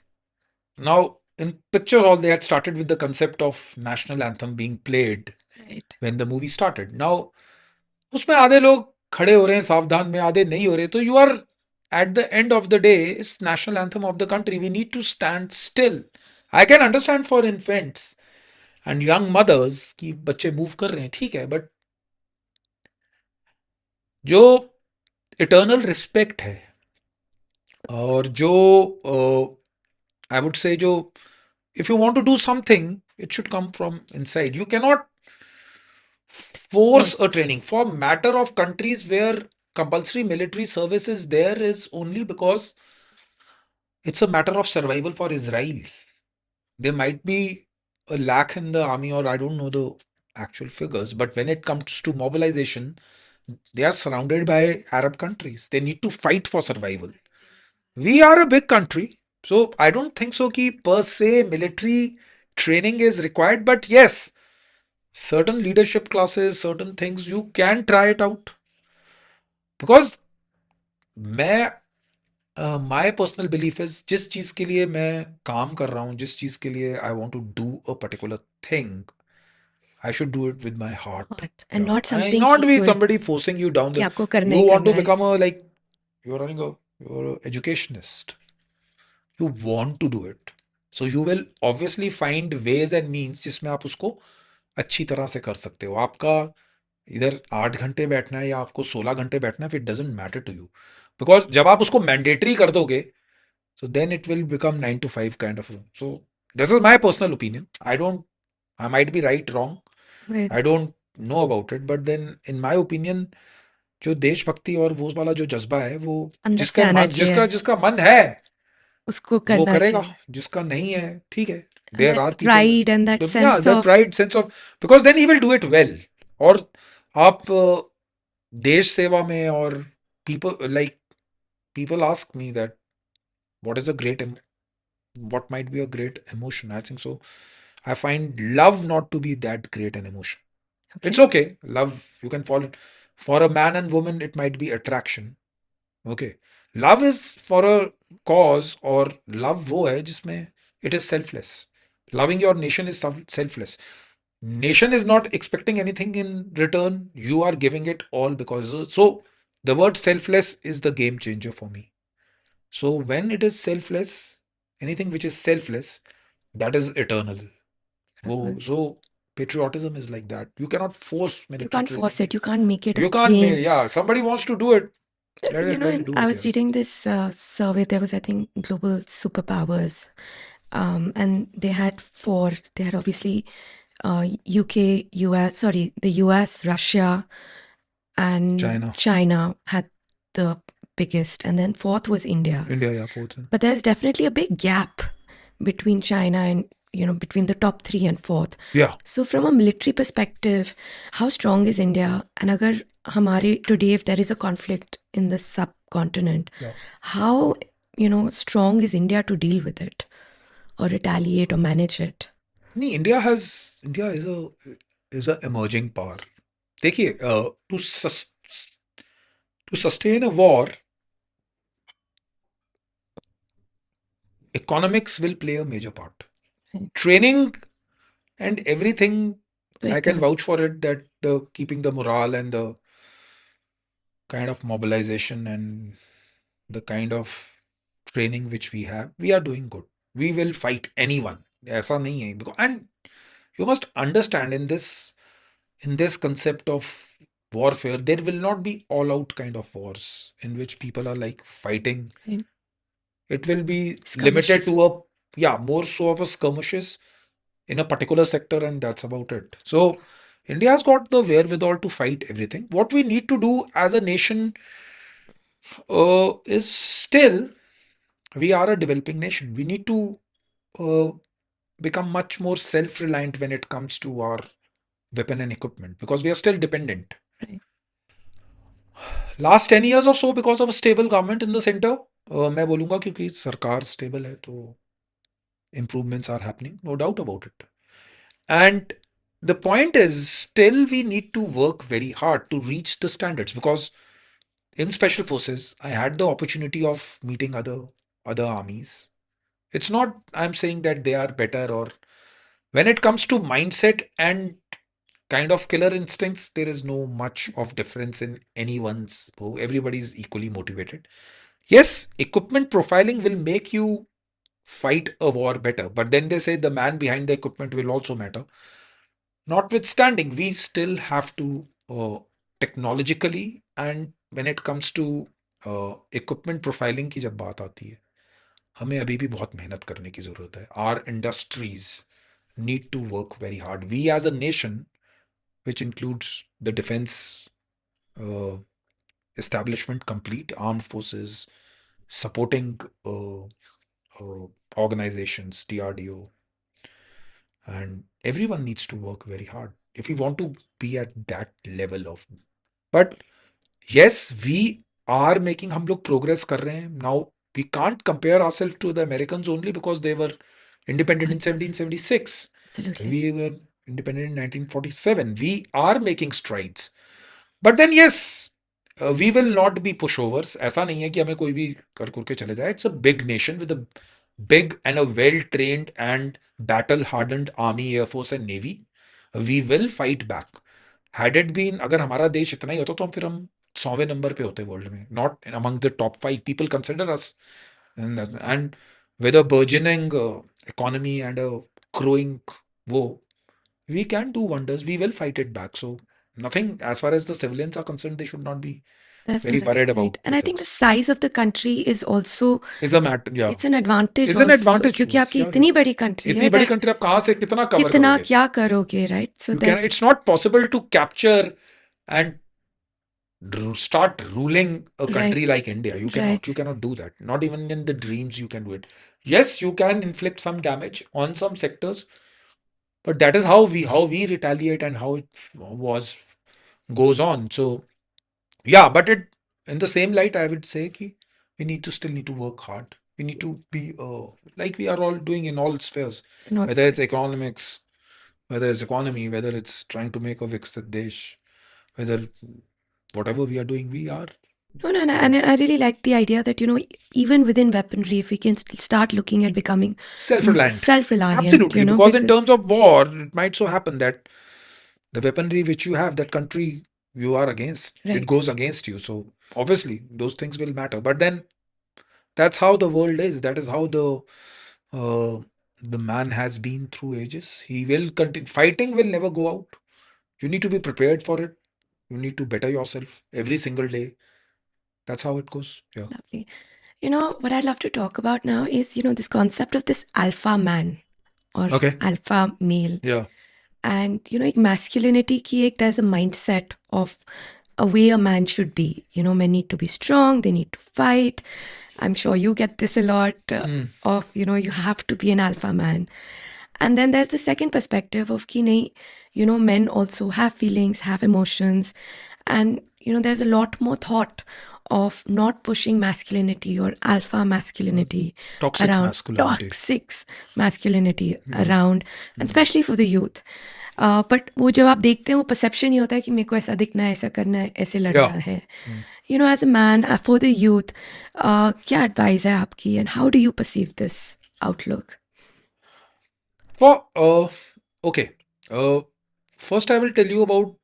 now in picture hall they had started with the concept of national anthem being played Right. when the movie started. Now उसमें आधे लोग खड़े हो रहे हैं सावधान में, आधे नहीं हो रहे, तो you are at the end of the day, it's national anthem of the country. We need to stand still. I can understand for infants and young mothers कि बच्चे मूव कर रहे हैं, ठीक है, बट जो इटर्नल रिस्पेक्ट है और जो आई वुड से जो if you want to do something, it should come from inside. You cannot force Force. a training. For matter of countries where compulsory military service is there is only because it's a matter of survival for Israel. There might be a lack in the army, or I don't know the actual figures, but when it comes to mobilization, they are surrounded by Arab countries. They need to fight for survival. We are a big country, so I don't think so ki per se military training is required, but yes, certain leadership classes, certain things you can try it out. Because मैं my personal belief is जिस चीज के लिए मैं काम कर रहा हूँ, जिस चीज के लिए I want to do a particular thing, I should do it with my heart. Heart, and Yeah, not I something not कि be कोई somebody forcing you down कि the. आपको करना You ही want करना to है. become a like you're running a you're an educationist. You want to do it, so you will obviously find ways and means जिसमें आप उसको अच्छी तरह से कर सकते हो. आपका इधर 8 घंटे बैठना है या आपको 16 घंटे बैठना है, it doesn't matter to you. Because जब आप उसको मैंडेटरी कर दोगे, so then it will become 9 to 5 kind of. So this is my personal opinion. I might be right, wrong. With I don't know about it, but then in my opinion, जो देशभक्ति और वो वाला जो जज्बा है, वो अंदर से जिसका आना मन चाहिए, जिसका मन है उसको वो करना करेगा, चाहिए. जिसका नहीं है ठीक है. And There that are people, pride and that yeah, sense that of pride sense of, because then he will do it well. और आप देश सेवा में और people ask me that what is a great what might be a great emotion. I think so. I find love not to be that great an emotion. okay. It's okay. Love, you can fall. For a man and woman, it might be attraction. Okay. Love is for a cause, or love वो है जिसमें it is selfless. Loving your nation is selfless. Nation is not expecting anything in return. You are giving it all because. So the word selfless is the game changer for me. So when it is selfless, anything which is selfless, that is eternal. So patriotism is like that. You cannot force You military can't training. force it. You can't make it a You can't game. make, yeah, somebody wants to do it. You know, Let it do I it, was yeah. reading this survey. There was, I think, global superpowers, and they had four. They had obviously UK, US, sorry, the US, Russia, and China. China had the biggest, and then fourth was India. India, yeah, fourth. But there's definitely a big gap between China and, you know, between the top three and fourth. Yeah. So from a military perspective, how strong is India? And agar hamare today, if there is a conflict in the subcontinent, Yeah. how, you know, strong is India to deal with it or retaliate or manage it? नहीं, India is a emerging power. देखिए, to sustain a war, economics will play a major part. Right. Training and everything, I can Vehicles. vouch for it that the keeping the morale and the kind of mobilization and the kind of training which we are doing good. We will fight anyone. ऐसा नहीं है. And you must understand in this concept of warfare, there will not be all out kind of wars in which people are like fighting. Right. It will be limited Skirmishes. to more so of a skirmishes in a particular sector, and that's about it. So India's got the wherewithal to fight everything. What we need to do as a nation is still, we are a developing nation. We need to uh, become much more self-reliant when it comes to our weapon and equipment, because we are still dependent. Right. Last 10 years or so, because of a stable government in the center, मैं बोलूँगा क्योंकि सरकार stable है तो improvements are happening, no doubt about it. And the point is, still we need to work very hard to reach the standards, because in special forces, I had the opportunity of meeting other armies. It's not I'm saying that they are better, or when it comes to mindset and kind of killer instincts, there is no much of difference in anyone's. Everybody is equally motivated. Yes, equipment profiling will make you fight a war better, but then they say the man behind the equipment will also matter. Notwithstanding, we still have to technologically, and when it comes to equipment profiling की जब बात आती है, हमें अभी भी बहुत मेहनत करने की ज़रूरत है. Our industries need to work very hard. We as a nation, which includes the defense uh, establishment complete, armed forces, supporting uh, organizations, DRDO, and everyone needs to work very hard if we want to be at that level of. But yes, we are making, हम लोग progress कर रहे हैं. Now we can't compare ourselves to the Americans only because they were independent in 1776. Absolutely. We were independent in 1947. We are making strides. But then yes, we will not be pushovers. ऐसा नहीं है कि हमें कोई भी कर के चले जाए. It's a big nation with a big and a well-trained and battle-hardened army, air force and navy. We will fight back. Had it been, अगर हमारा देश इतना ही होता तो फिर हम 100वें नंबर पे होते वर्ल्ड में. Not among the top 5 people consider us. And with a burgeoning economy and a growing war, we can do wonders. We will fight it back. So nothing, as far as the civilians are concerned, they should not be That's very right. worried about And I think the this. size of the country is also Is a matter, yeah. it's an advantage Is an also advantage to क्योंकि us. आपकी Yeah, इतनी yeah. बड़ी country इतनी है बड़ी that country आप कहाँ से कितना कवर कितना करोगे? क्या करोगे, right? So You can. there's It's not possible to capture and start ruling a right, country like India. You cannot. right. You cannot do that. Not even in the dreams you can do it. Yes, you can inflict some damage on some sectors, but that is how we retaliate and how it was goes on. So yeah, but it in the same light, I would say ki we need to work hard. We need to be like we are all doing in all spheres, Not whether it's economics, whether it's economy, whether it's trying to make a Viksit Desh, whether whatever we are doing, we are no, no, no, and I really like the idea that, even within weaponry, if we can start looking at becoming self-reliant. self-reliant, Absolutely, because in because terms of war, it might so happen that the weaponry which you have, that country you are against, it right, goes against you. So obviously, those things will matter. But then that's how the world is. That is how the man has been through ages. He will continue. Fighting will never go out. You need to be prepared for it. You need to better yourself every single day. That's how it goes. Yeah. lovely. What I'd love to talk about now is, this concept of this alpha man or Okay. alpha male. Yeah. And, एक masculinity की there's a mindset of a way a man should be. Men need to be strong, they need to fight. I'm sure you get this a lot of, you have to be an alpha man. And then there's the second perspective of ki nahi, men also have feelings, have emotions. And, there's a lot more thought of not pushing masculinity or alpha masculinity Toxic around, masculinity. toxic masculinity around, and especially for the youth. But वो जब आप देखते हैं वो perception ये होता है कि मेरे को ऐसा दिखना है, ऐसा करना है, ऐसे लड़ना Yeah. है. As a man for the youth, क्या एडवाइस है आपकी and how do you perceive this outlook? Okay. First, I will tell you about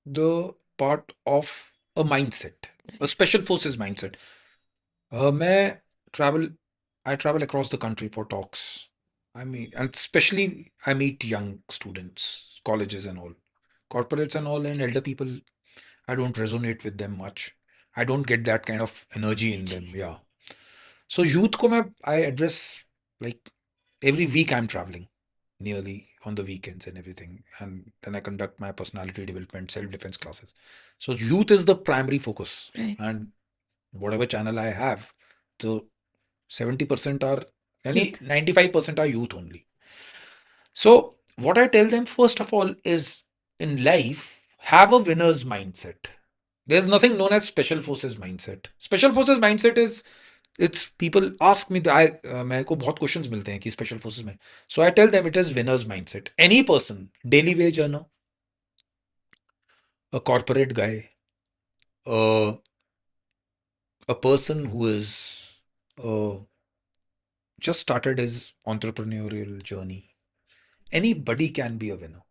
the part of a mindset, a special forces mindset. मैं I travel across the country for talks. And especially I meet young students, colleges and all, corporates and all, and elder people. I don't resonate with them much. I don't get that kind of energy in them. Yeah. So youth ko I address like every week. I'm traveling nearly on the weekends and everything, and then I conduct my personality development, self-defense classes. So youth is the primary focus, Right. and whatever channel I have, so 70% are, any Youth. 95% are youth only. So what I tell them first of all is, in life, have a winner's mindset. There's nothing known as special forces mindset. Special forces mindset is, it's people ask me, मेरे को बहुत questions मिलते हैं कि special forces में. So I tell them it is winner's mindset. Any person, daily wage earner, a corporate guy, uh, a person who is just started his entrepreneurial journey, anybody can be a winner.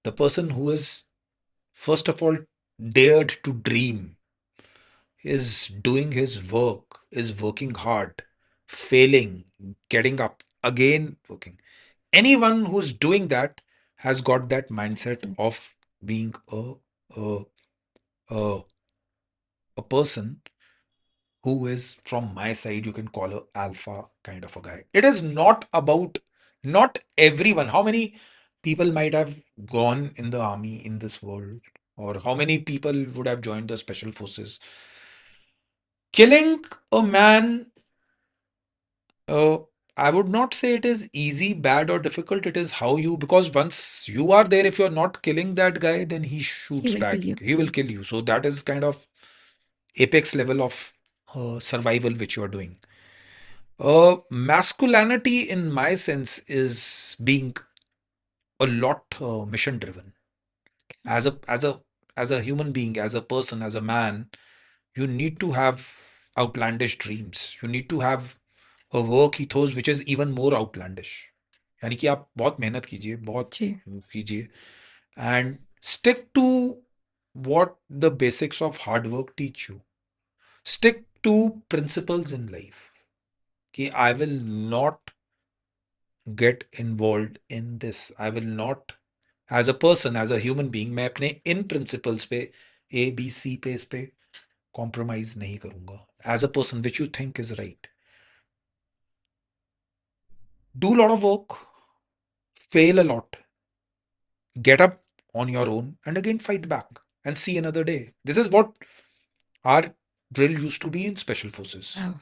The person who is, first of all, dared to dream, is doing his work, is working hard, failing, getting up, again working. Anyone who's doing that has got that mindset Excellent. of being a, a, a person who is, from my side, you can call a alpha kind of a guy. It is not about, not everyone. How many people might have gone in the army in this world, or how many people would have joined the special forces? Killing a man, uh, I would not say it is easy, bad, or difficult. It is how you, because once you are there, if you're not killing that guy, then he He shoots will back. kill you. He will kill you. So that is kind of apex level of survival which you are doing. Masculinity, in my sense, is being a lot mission driven. As a human being, as a person, as a man, you need to have outlandish dreams. You need to have a work ethos which is even more outlandish. यानी कि आप बहुत मेहनत कीजिए, बहुत जी. कीजिए, and stick to what the basics of hard work teach you. Stick to principles in life. कि I will not get involved in this. I will not, as a person, as a human being, मैं अपने इन principles पे, A, B, C पे, इस पे compromise नहीं करूंगा. As a person, which you think is right. Do a lot of work, fail a lot, get up on your own, and again fight back and see another day. This is what our drill used to be in special forces. Wow.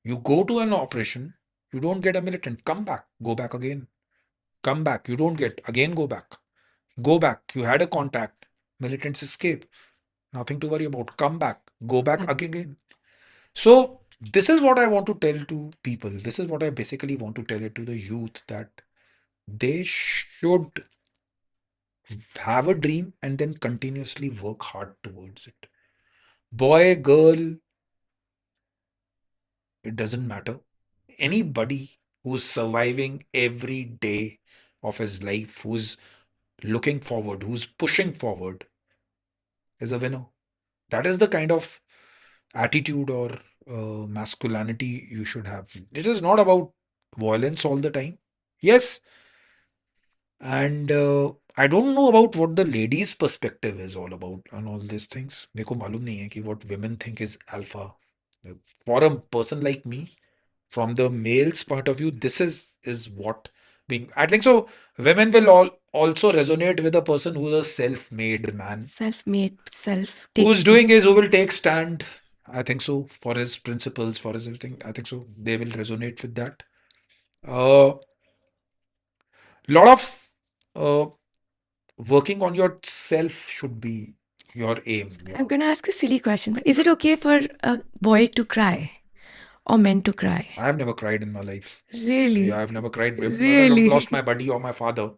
You go to an operation, you don't get a militant, come back, go back again, come back, you don't get, again go back, go back, you had a contact, militants escape, nothing to worry about, come back, go back again. So this is what I want to tell to people. This is what I basically want to tell it to the youth, that they should have a dream and then continuously work hard towards it. Boy, girl, it doesn't matter. Anybody who's surviving every day of his life, who's looking forward, who's pushing forward, is a winner. That is the kind of attitude or masculinity you should have. It is not about violence all the time. Yes, and I don't know about what the ladies' perspective is all about and all these things. मेरे को मालूम नहीं है कि what women think is alpha. For a person like me, from the male's point of view, this is what being. I think so. Women will all also resonate with a person who's a self-made man, Self-made, self who's takes. doing is who will take stand. I think so, for his principles, for his everything. I think so. They will resonate with that. Lot of uh, working on yourself should be your aim. I'm going to ask a silly question, but is it okay for a boy to cry or men to cry? I have never cried in my life. Really? Yeah, I've never cried. I've lost my Really? buddy or my father.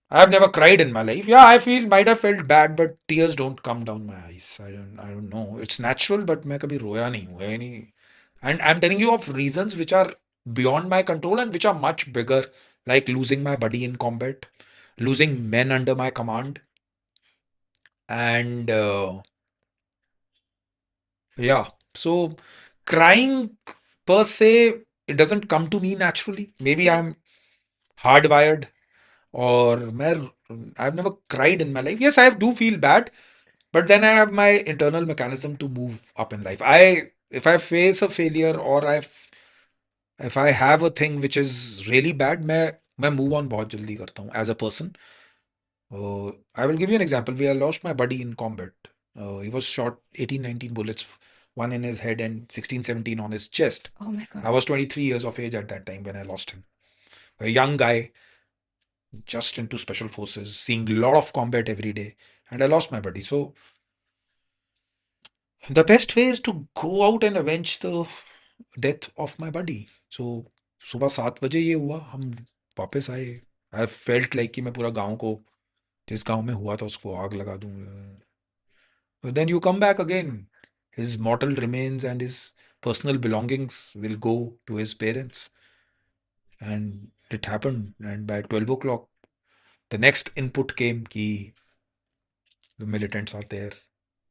I've never cried in my life. Yeah, I feel might have felt bad, but tears don't come down my eyes. I don't know. It's natural, but मैं कभी रोया नहीं हूँ. Any, and I'm telling you of reasons which are beyond my control and which are much bigger, like losing my buddy in combat, losing men under my command, and yeah. So crying per se, it doesn't come to me naturally. Maybe I'm hardwired, or I've never cried in my life. Yes, I do feel bad, but then I have my internal mechanism to move up in life. If I face a failure, or if I have a thing which is really bad, मैं move on बहुत जल्दी करता हूँ as a person. I will give you an example. I lost my buddy in combat. He was shot 18, 19 bullets, one in his head and 16, 17 on his chest. Oh my God. I was 23 years of age at that time when I lost him. A young guy, just into special forces, seeing a lot of combat every day, and I lost my buddy. So the best way is to go out and avenge the death of my buddy. So सुबह 7 बजे ये हुआ, हम वापस आए. I felt like कि मैं पूरा गांव को, जिस गांव में हुआ था, उसको आग लगा दूं. But then you come back again. His mortal remains and his personal belongings will go to his parents. And it happened. And by 12 o'clock, the next input came, ki the militants are there.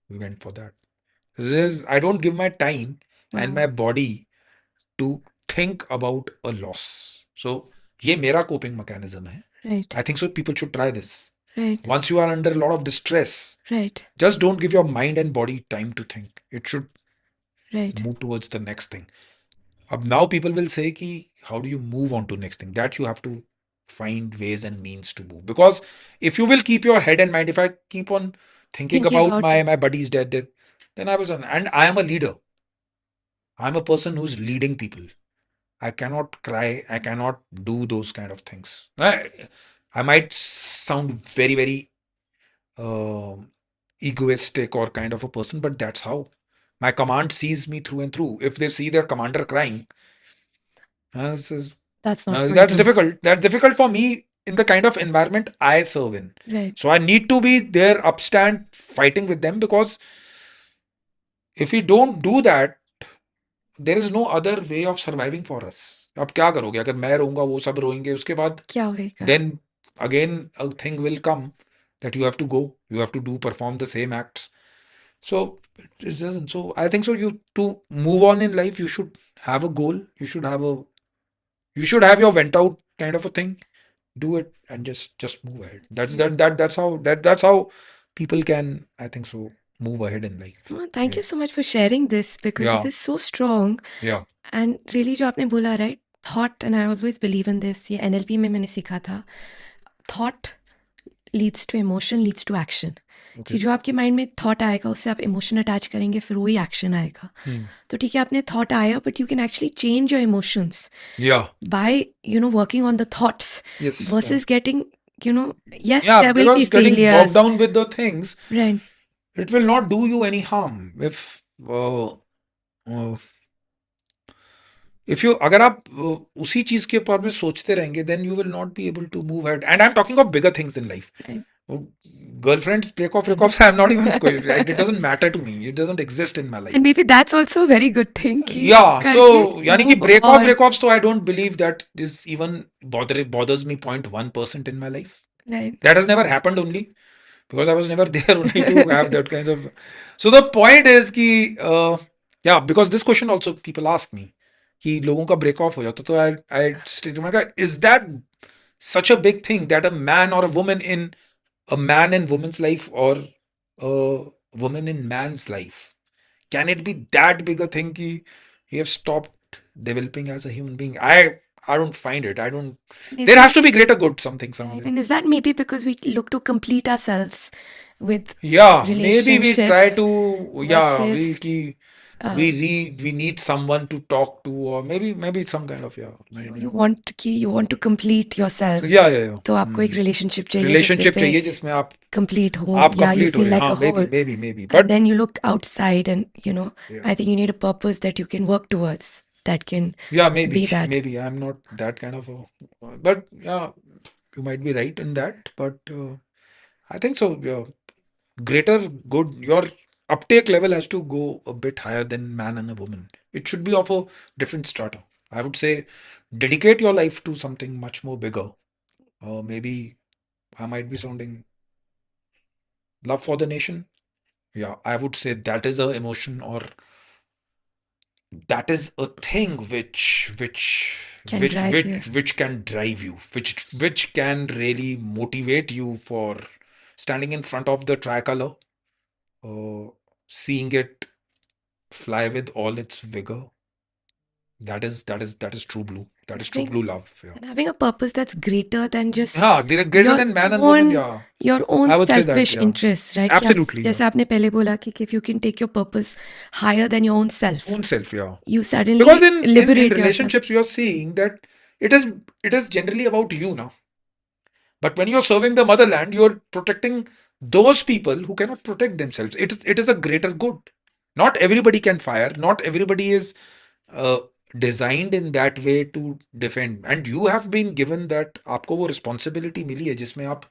We went for that. I don't give my time and Wow. my body to think about a loss. So ये मेरा coping mechanism है. Right. I think so people should try this. Right. Once you are under a lot of distress, Right. just don't give your mind and body time to think. It should Right. move towards the next thing. Now people will say ki, how do you move on to next thing? That you have to find ways and means to move. Because if you will keep your head and mind, if I keep on thinking Thinking about about my buddy is dead, then I was on. And I am a leader. I'm a person who's leading people. I cannot cry. I cannot do those kind of things. I might sound very, very egoistic or kind of a person, but that's how my command sees me through and through. If they see their commander crying, this is that's not going that's to. difficult. That's difficult for me in the kind of environment I serve in. Right. So I need to be there, upstand, fighting with them, because if we don't do that, there is no other way of surviving for us. अब क्या करोगे अगर मैं रहूंगा वो सब रोएंगे उसके बाद क्या होएगा? then again a thing will come that you have to go, you have to do perform the same acts. So it doesn't. So I think so you to move on in life you should have a goal, you should have your went out kind of a thing, do it and just move ahead. That's how people can, I think so, move ahead in life. Well, thank Yeah. you so much for sharing this because this Yeah. is so strong. Yeah. And really जो आपने बोला, right, thought, and I always believe in this, ये NLP में मैंने सीखा था, thought leads to emotion leads to action. कि Okay. जो आपके माइंड में थॉट आएगा उससे आप इमोशन अटैच करेंगे फिर वही एक्शन आएगा. तो ठीक है आपने थॉट आया but you can actually change your emotions Yeah. by working on the thoughts Yes. versus getting yes Yeah, there will be because getting bogged failures, down with the things, right? it will not do you any harm. If you अगर आप उसी चीज के बारे में सोचते रहेंगे then you will not be able to move ahead. And I'm talking of bigger things in life. Right. Girlfriends, break-offs, I'm not even going. It doesn't matter to me. It doesn't exist in my life. And maybe that's also a very good thing कि Yeah, so करके यानी कि move on. break-offs, so I don't believe that this even bothers me 0.1% in my life. Right. That has never happened only because I was never there only to have that kind of. So the point is कि yeah, because this question also people ask me कि लोगों का break off हो जाता तो I state is that such a big thing that a man or a woman in a man and woman's life or a woman in man's life, can it be that big a thing कि you have stopped developing as a human being? I don't find it. I don't. Is There has that to be greater good something right? somewhere. And is that maybe because we look to complete ourselves with Yeah, maybe we try relationships to. Yeah, versus we need someone to talk to, or maybe some kind of you want to complete yourself. yeah. तो आपको एक relationship चाहिए Relationship जिससे चाहिए जिसमें आप complete हो आप या you complete हो feel जाए. like हाँ, a whole. maybe. And But then you look outside and yeah. I think you need a purpose that you can work towards that can Yeah, be that. maybe I'm not that kind of a. But yeah, you might be right in that. But I think so. Yeah, greater good. Your uptake level has to go a bit higher than man and a woman. It should be of a different strata. I would say, dedicate your life to something much more bigger. Maybe I might be sounding love for the nation. Yeah, I would say that is a emotion or that is a thing Can drive you. which can drive you, which can really motivate you for standing in front of the tricolor, seeing it fly with all its vigor. That is true blue. That is true Having- blue love. Yeah. And having a purpose that's greater than just They're greater your than man and woman. own- Yeah. your own I would say that, selfish yeah. interests, right? Absolutely, जैसे yeah. आपने पहले बोला कि if you can take your purpose higher than your own self, Own self. Yeah. you suddenly Because in liberate yourself. relationships you are seeing that it is generally about you now. But when you're serving the motherland, you're protecting those people who cannot protect themselves. It is a greater good. Not everybody can fire. Not everybody is designed in that way to defend. And you have been given that आपको वो responsibility मिली है जिसमें आप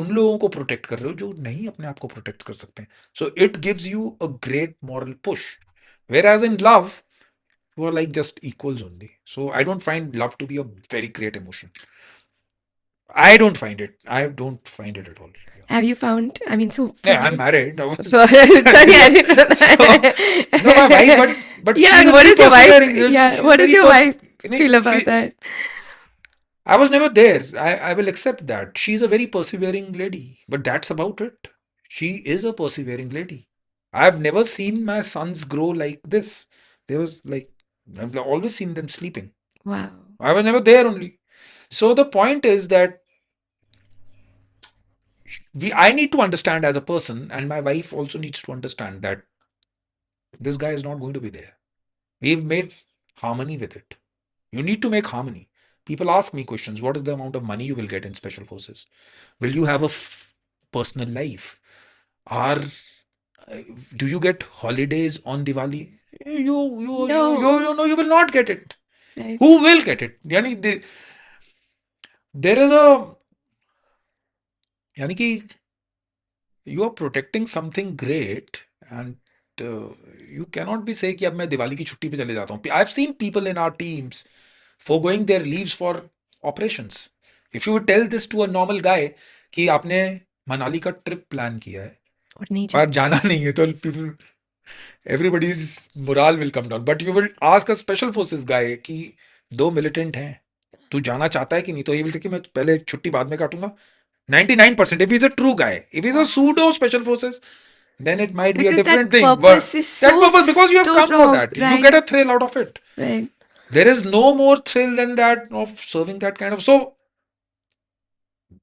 उन लोगों को protect कर रहे हो जो नहीं अपने आप को protect कर सकते हैं. So it gives you a great moral push. Whereas in love, you are like just equals only. So I don't find love to be a very great emotion. I don't find it. I don't find it at all. Yeah. Have you found, I mean, so for Yeah, I'm you, married. sorry, I Yeah. didn't know So no, my wife, that. but she's Yeah, a what very does your wife, persevering. yeah, She's what does very your wife feel about she. that? I was never there. I will accept that. She's a very persevering lady, but that's about it. She is a persevering lady. I've never seen my sons grow like this. They was like, I've always seen them sleeping. Wow. I was never there only. So the point is that I need to understand as a person, and my wife also needs to understand that this guy is not going to be there. We've made harmony with it. You need to make harmony. People ask me questions. What is the amount of money you will get in special forces? Will you have a personal life? Are do you get holidays on Diwali? No. You will not get it. Right. Who will get it? There is a यानी कि you are protecting something great and uh, you cannot be say कि अब मैं दिवाली की छुट्टी पे चले जाता हूँ. I've seen people in our teams foregoing their leaves for operations. If you would tell this to a normal guy कि आपने मनाली का ट्रिप प्लान किया है और नहीं पर जाना. जाना नहीं है तो people everybody's morale will come down. But you will ask a special forces guy कि दो militant हैं तू जाना चाहता है कि नहीं तो he will say कि मैं पहले छुट्टी बाद में काटूंगा. 99% if he's a true guy. If he's a pseudo special forces, then it might be a Because different that thing. But purpose is that so purpose, because you have come for wrong, that, you right? get a thrill out of it. Right. There is no more thrill than that of serving that kind of. So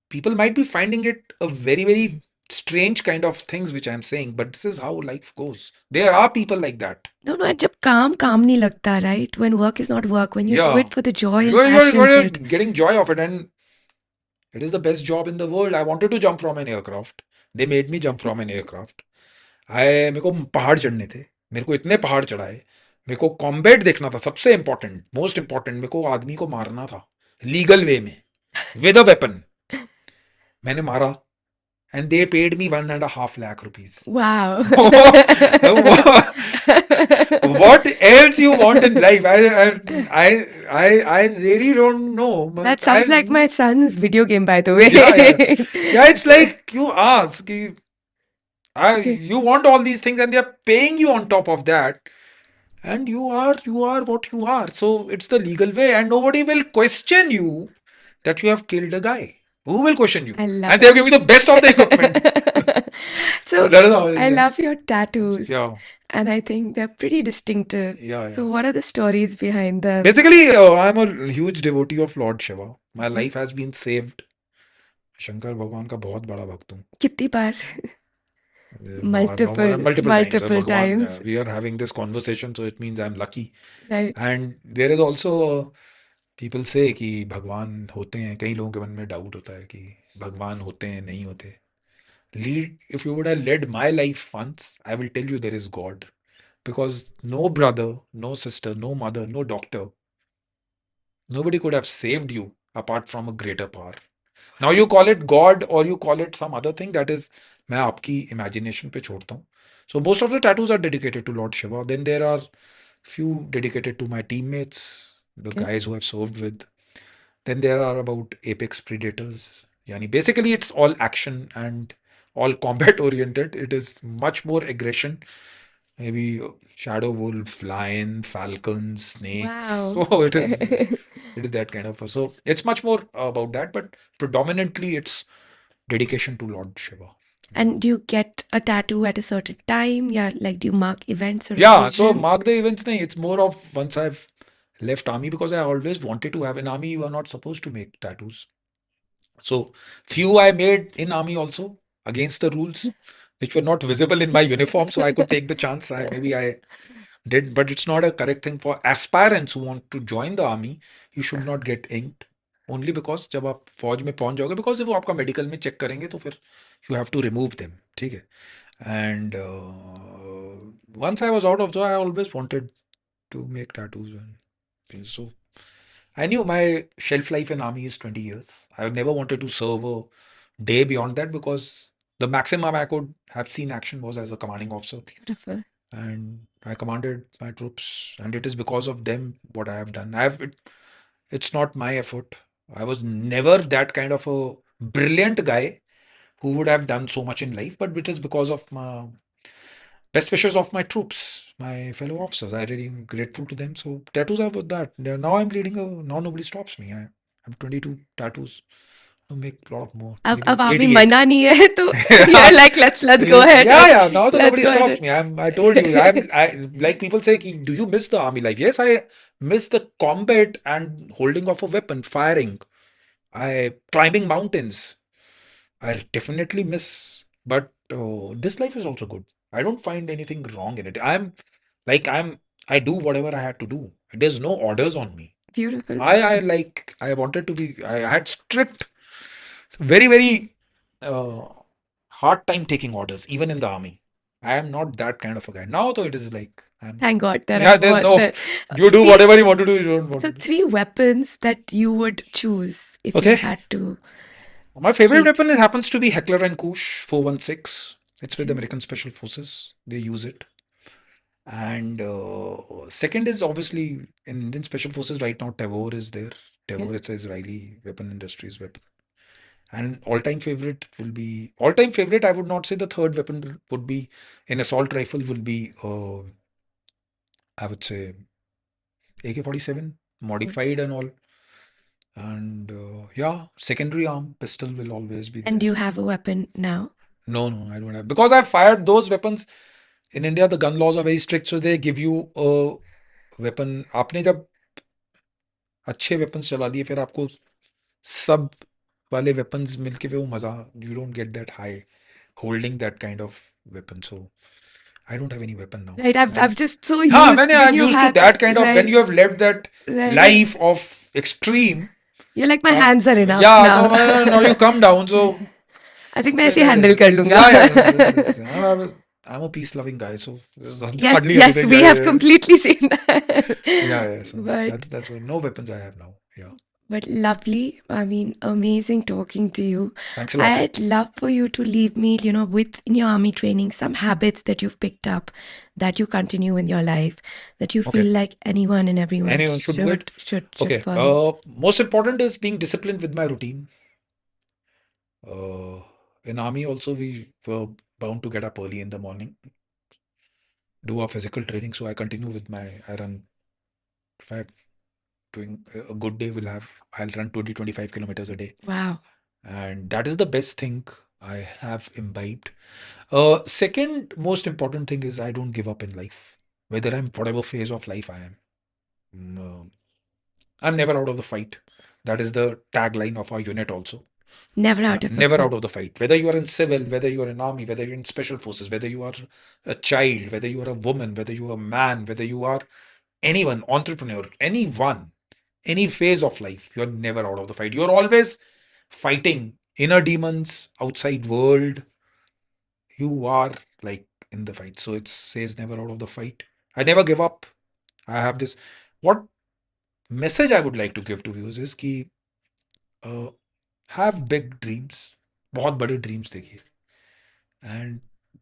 people might be finding it a very, very strange kind of things which I'm saying, but this is how life goes. There are people like that. No, no, जब काम नहीं लगता, right? When work is not work, when you do Yeah. it for the joy and You're, passion you're, for you're it. getting joy of it, and it is the best job in the world. I wanted to jump from an aircraft. They made me jump from an aircraft. मेरे को पहाड़ चढ़ने थे. मेरे को इतने पहाड़ चढ़ाए. मेरे को कॉम्बैट देखना था. सबसे इंपॉर्टेंट, मोस्ट इंपॉर्टेंट, मेरे को आदमी को मारना था लीगल वे में विद अ वेपन. मैंने मारा and they paid me 1.5 lakh rupees. Wow. What else you want in life? I really don't know. That sounds like my son's video game, by the way. Yeah, it's like you ask, Okay. you want all these things and they're paying you on top of that. And you are what you are. So it's the legal way, and nobody will question you that you have killed a guy. Who will question you? I love And they're giving you the best of the equipment. So That is how it I is. love your tattoos, Yeah, and I think they're pretty distinctive. yeah, So yeah. what are the stories behind them? Basically, I'm a huge devotee of Lord Shiva. My Mhm. life has been saved. Shankar भगवान का बहुत बड़ा भक्त हूँ. कितनी बार? Multiple times. Multiple Bhagwan, times. we are having this conversation, so it means I'm lucky. Right. And there is also people say कि भगवान होते हैं. कई लोगों के मन में डाउट होता है कि भगवान होते हैं नहीं होते. If you would have led my life once, I will tell you there is God. Because no brother, no sister, no mother, no doctor, nobody could have saved you apart from a greater power. Now you call it God or you call it some other thing, that is मैं आपकी imagination पे छोड़ता हूँ. So most of the tattoos are dedicated to Lord Shiva. Then there are few dedicated to my teammates, the Okay. guys who I've served with. Then there are about apex predators. Yani basically it's all action and all combat oriented. It is much more aggression. Maybe shadow wolf, lion, falcons, snakes. Wow. So it is that kind of. So it's much more about that, but predominantly it's dedication to Lord Shiva. And do you get a tattoo at a certain time? Yeah, like do you mark events or Yeah, so occasions? mark the events. Nahi, it's more of once I've left army, because I always wanted to have an army. You are not supposed to make tattoos. So few I made in army also against the rules, which were not visible in my uniform. So I could take the chance. Maybe I did, but it's not a correct thing for aspirants who want to join the army. You should not get inked only because जब आप फौज में पहुंच जाओगे, because वो आपका medical में check करेंगे तो फिर you have to remove them. ठीक है. And once I was out of job, I always wanted to make tattoos. So I knew my shelf life in army is 20 years. I never wanted to serve a day beyond that, because the maximum I could have seen action was as a commanding officer. Beautiful. And I commanded my troops, and it is because of them what I have done. It's not my effort. I was never that kind of a brilliant guy who would have done so much in life, but it is because of my best wishes of my troops, my fellow officers. I really am grateful to them. So tattoos are with that. Now I'm leading a now nobody stops me. I have 22 tattoos. I'll make a lot of more. अब Maybe army 88. मना नहीं है तो Yeah. you're like let's go ahead Yeah, and yeah. Now so let's nobody go ahead stops and me. I told you. I like people say, do you miss the army life? Yes, I miss the combat and holding of a weapon, firing. I climbing mountains. I definitely miss, but this life is also good. I don't find anything wrong in it. Like I do whatever I had to do. There's no orders on me. beautiful. I wanted to be. I had strict, very very uh, hard time taking orders, even in the army. I am not that kind of a guy. Now though it is like I'm. Thank God there are Yeah, there's more no. the You do three whatever you want to do. You don't want so to do. three weapons that you would choose if you Okay. had to My favorite keep. weapon happens to be Heckler and Koch 416. It's with the Okay. American Special Forces. They use it. And second is obviously in Indian Special Forces right now, Tavor is there. Yeah. Tavor, it's an Israeli weapon industry's weapon. And all-time favorite, I would not say the third weapon would be an assault rifle, will be, I would say, AK-47, modified and all. And yeah, secondary arm pistol will always be And there. do you have a weapon now? No, I don't have. Because I've fired those weapons. In India, the gun laws are very strict, so they give you a weapon. आपने जब अच्छे weapons चला दिए, फिर आपको सब वाले weapons मिलके फिर वो मजा, you don't get that high holding that kind of weapon. So I don't have any weapon now. Right, I've just so हाँ, used मैंने when I'm you used to had that kind of, when right, you have led that right. life of extreme. You're like my hands are enough Yeah, now. so now you come down. So I think मैं ऐसे handle कर लूँगा. yeah. I'm a peace-loving guy, so there's Yes, hardly yes, anything. we have completely seen that. Yeah. So But that's why no weapons I have now. Yeah. but lovely. I mean, amazing talking to you. Thanks a lot. I'd love for you to leave me, with in your army training, some habits that you've picked up that you continue in your life that you feel Okay. like anyone and everyone Anyone should do it. should Okay. follow. Most important is being disciplined with my routine. In army also we were bound to get up early in the morning, do our physical training. So I continue with I run. If I'm doing a good day, I'll run 20-25 kilometers a day. Wow. And that is the best thing I have imbibed. Second most important thing is I don't give up in life, whether I'm whatever phase of life I am. I'm never out of the fight. That is the tagline of our unit also. Never out of Never out of the fight. Whether you are in civil, whether you are in army, whether you're in special forces, whether you are a child, whether you are a woman, whether you are a man, whether you are anyone, entrepreneur, anyone, any phase of life, you're never out of the fight. You're always fighting inner demons, outside world. You are like in the fight. So it says never out of the fight. I never give up. I have this. What message I would like to give to viewers is कि have big dreams. बहुत बड़े dreams देखिए. And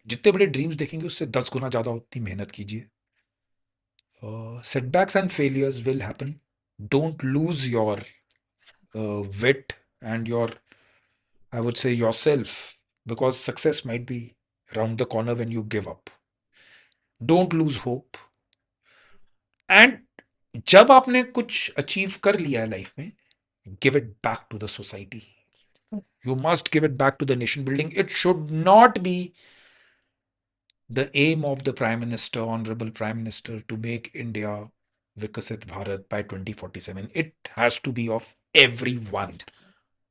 जितने बड़े dreams देखेंगे उससे 10 गुना ज़्यादा उतनी मेहनत कीजिए. Setbacks and failures will happen. Don't lose your wit and I would say yourself, because success might be around the corner when you give up. Don't lose hope. And जब आपने कुछ अचीव कर लिया है लाइफ में, give it back to the society. You must give it back to the nation building. It should not be the aim of the Prime Minister, Honorable Prime Minister, to make India Vikasit Bharat by 2047. It has to be of everyone.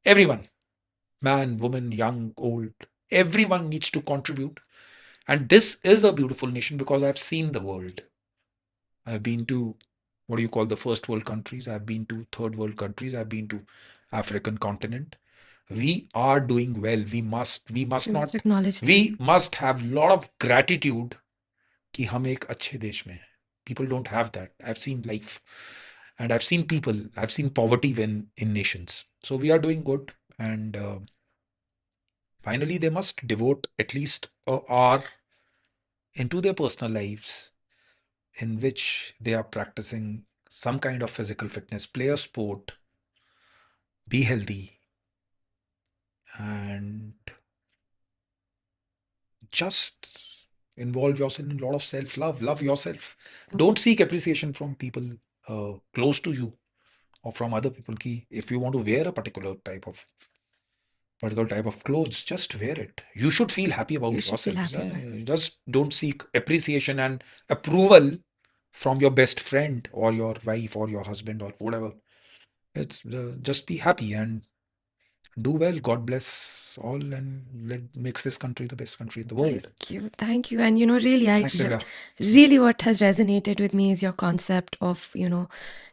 Everyone. Man, woman, young, old. Everyone needs to contribute. And this is a beautiful nation because I've seen the world. I've been to what do you call the first world countries. I've been to third world countries. I've been to African continent. We are doing well. We must We not, must acknowledge we must have a lot of gratitude कि हम एक अच्छे देश में हैं. People don't have that. I've seen life and I've seen people, I've seen poverty in nations. So we are doing good. And finally, they must devote at least an hour into their personal lives in which they are practicing some kind of physical fitness, play a sport, be healthy, and just involve yourself in a lot of self-love. Love yourself. Don't seek appreciation from people close to you or from other people. If you want to wear a particular type of clothes, just wear it. You should feel happy You about should feel yourself. happy about it. Just don't seek appreciation and approval from your best friend or your wife or your husband or whatever. It's just be happy and do well. God bless all, and let makes this country the best country in the world. Thank you. And really, Thanks, Divya. really what has resonated with me is your concept of,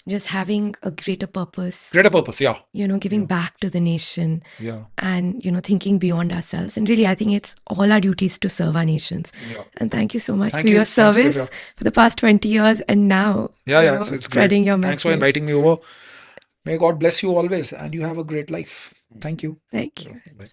just having a greater purpose, Greater purpose, yeah. giving Yeah. back to the nation Yeah. and, thinking beyond ourselves. And really, I think it's all our duties to serve our nations. Yeah. And thank you so much Thank for you. your Thanks, service Divya. for the past 20 years and now, Yeah, it's great. spreading your Thanks for message. inviting me over. May God bless you always, and you have a great life. Thank you. Thank you. Bye.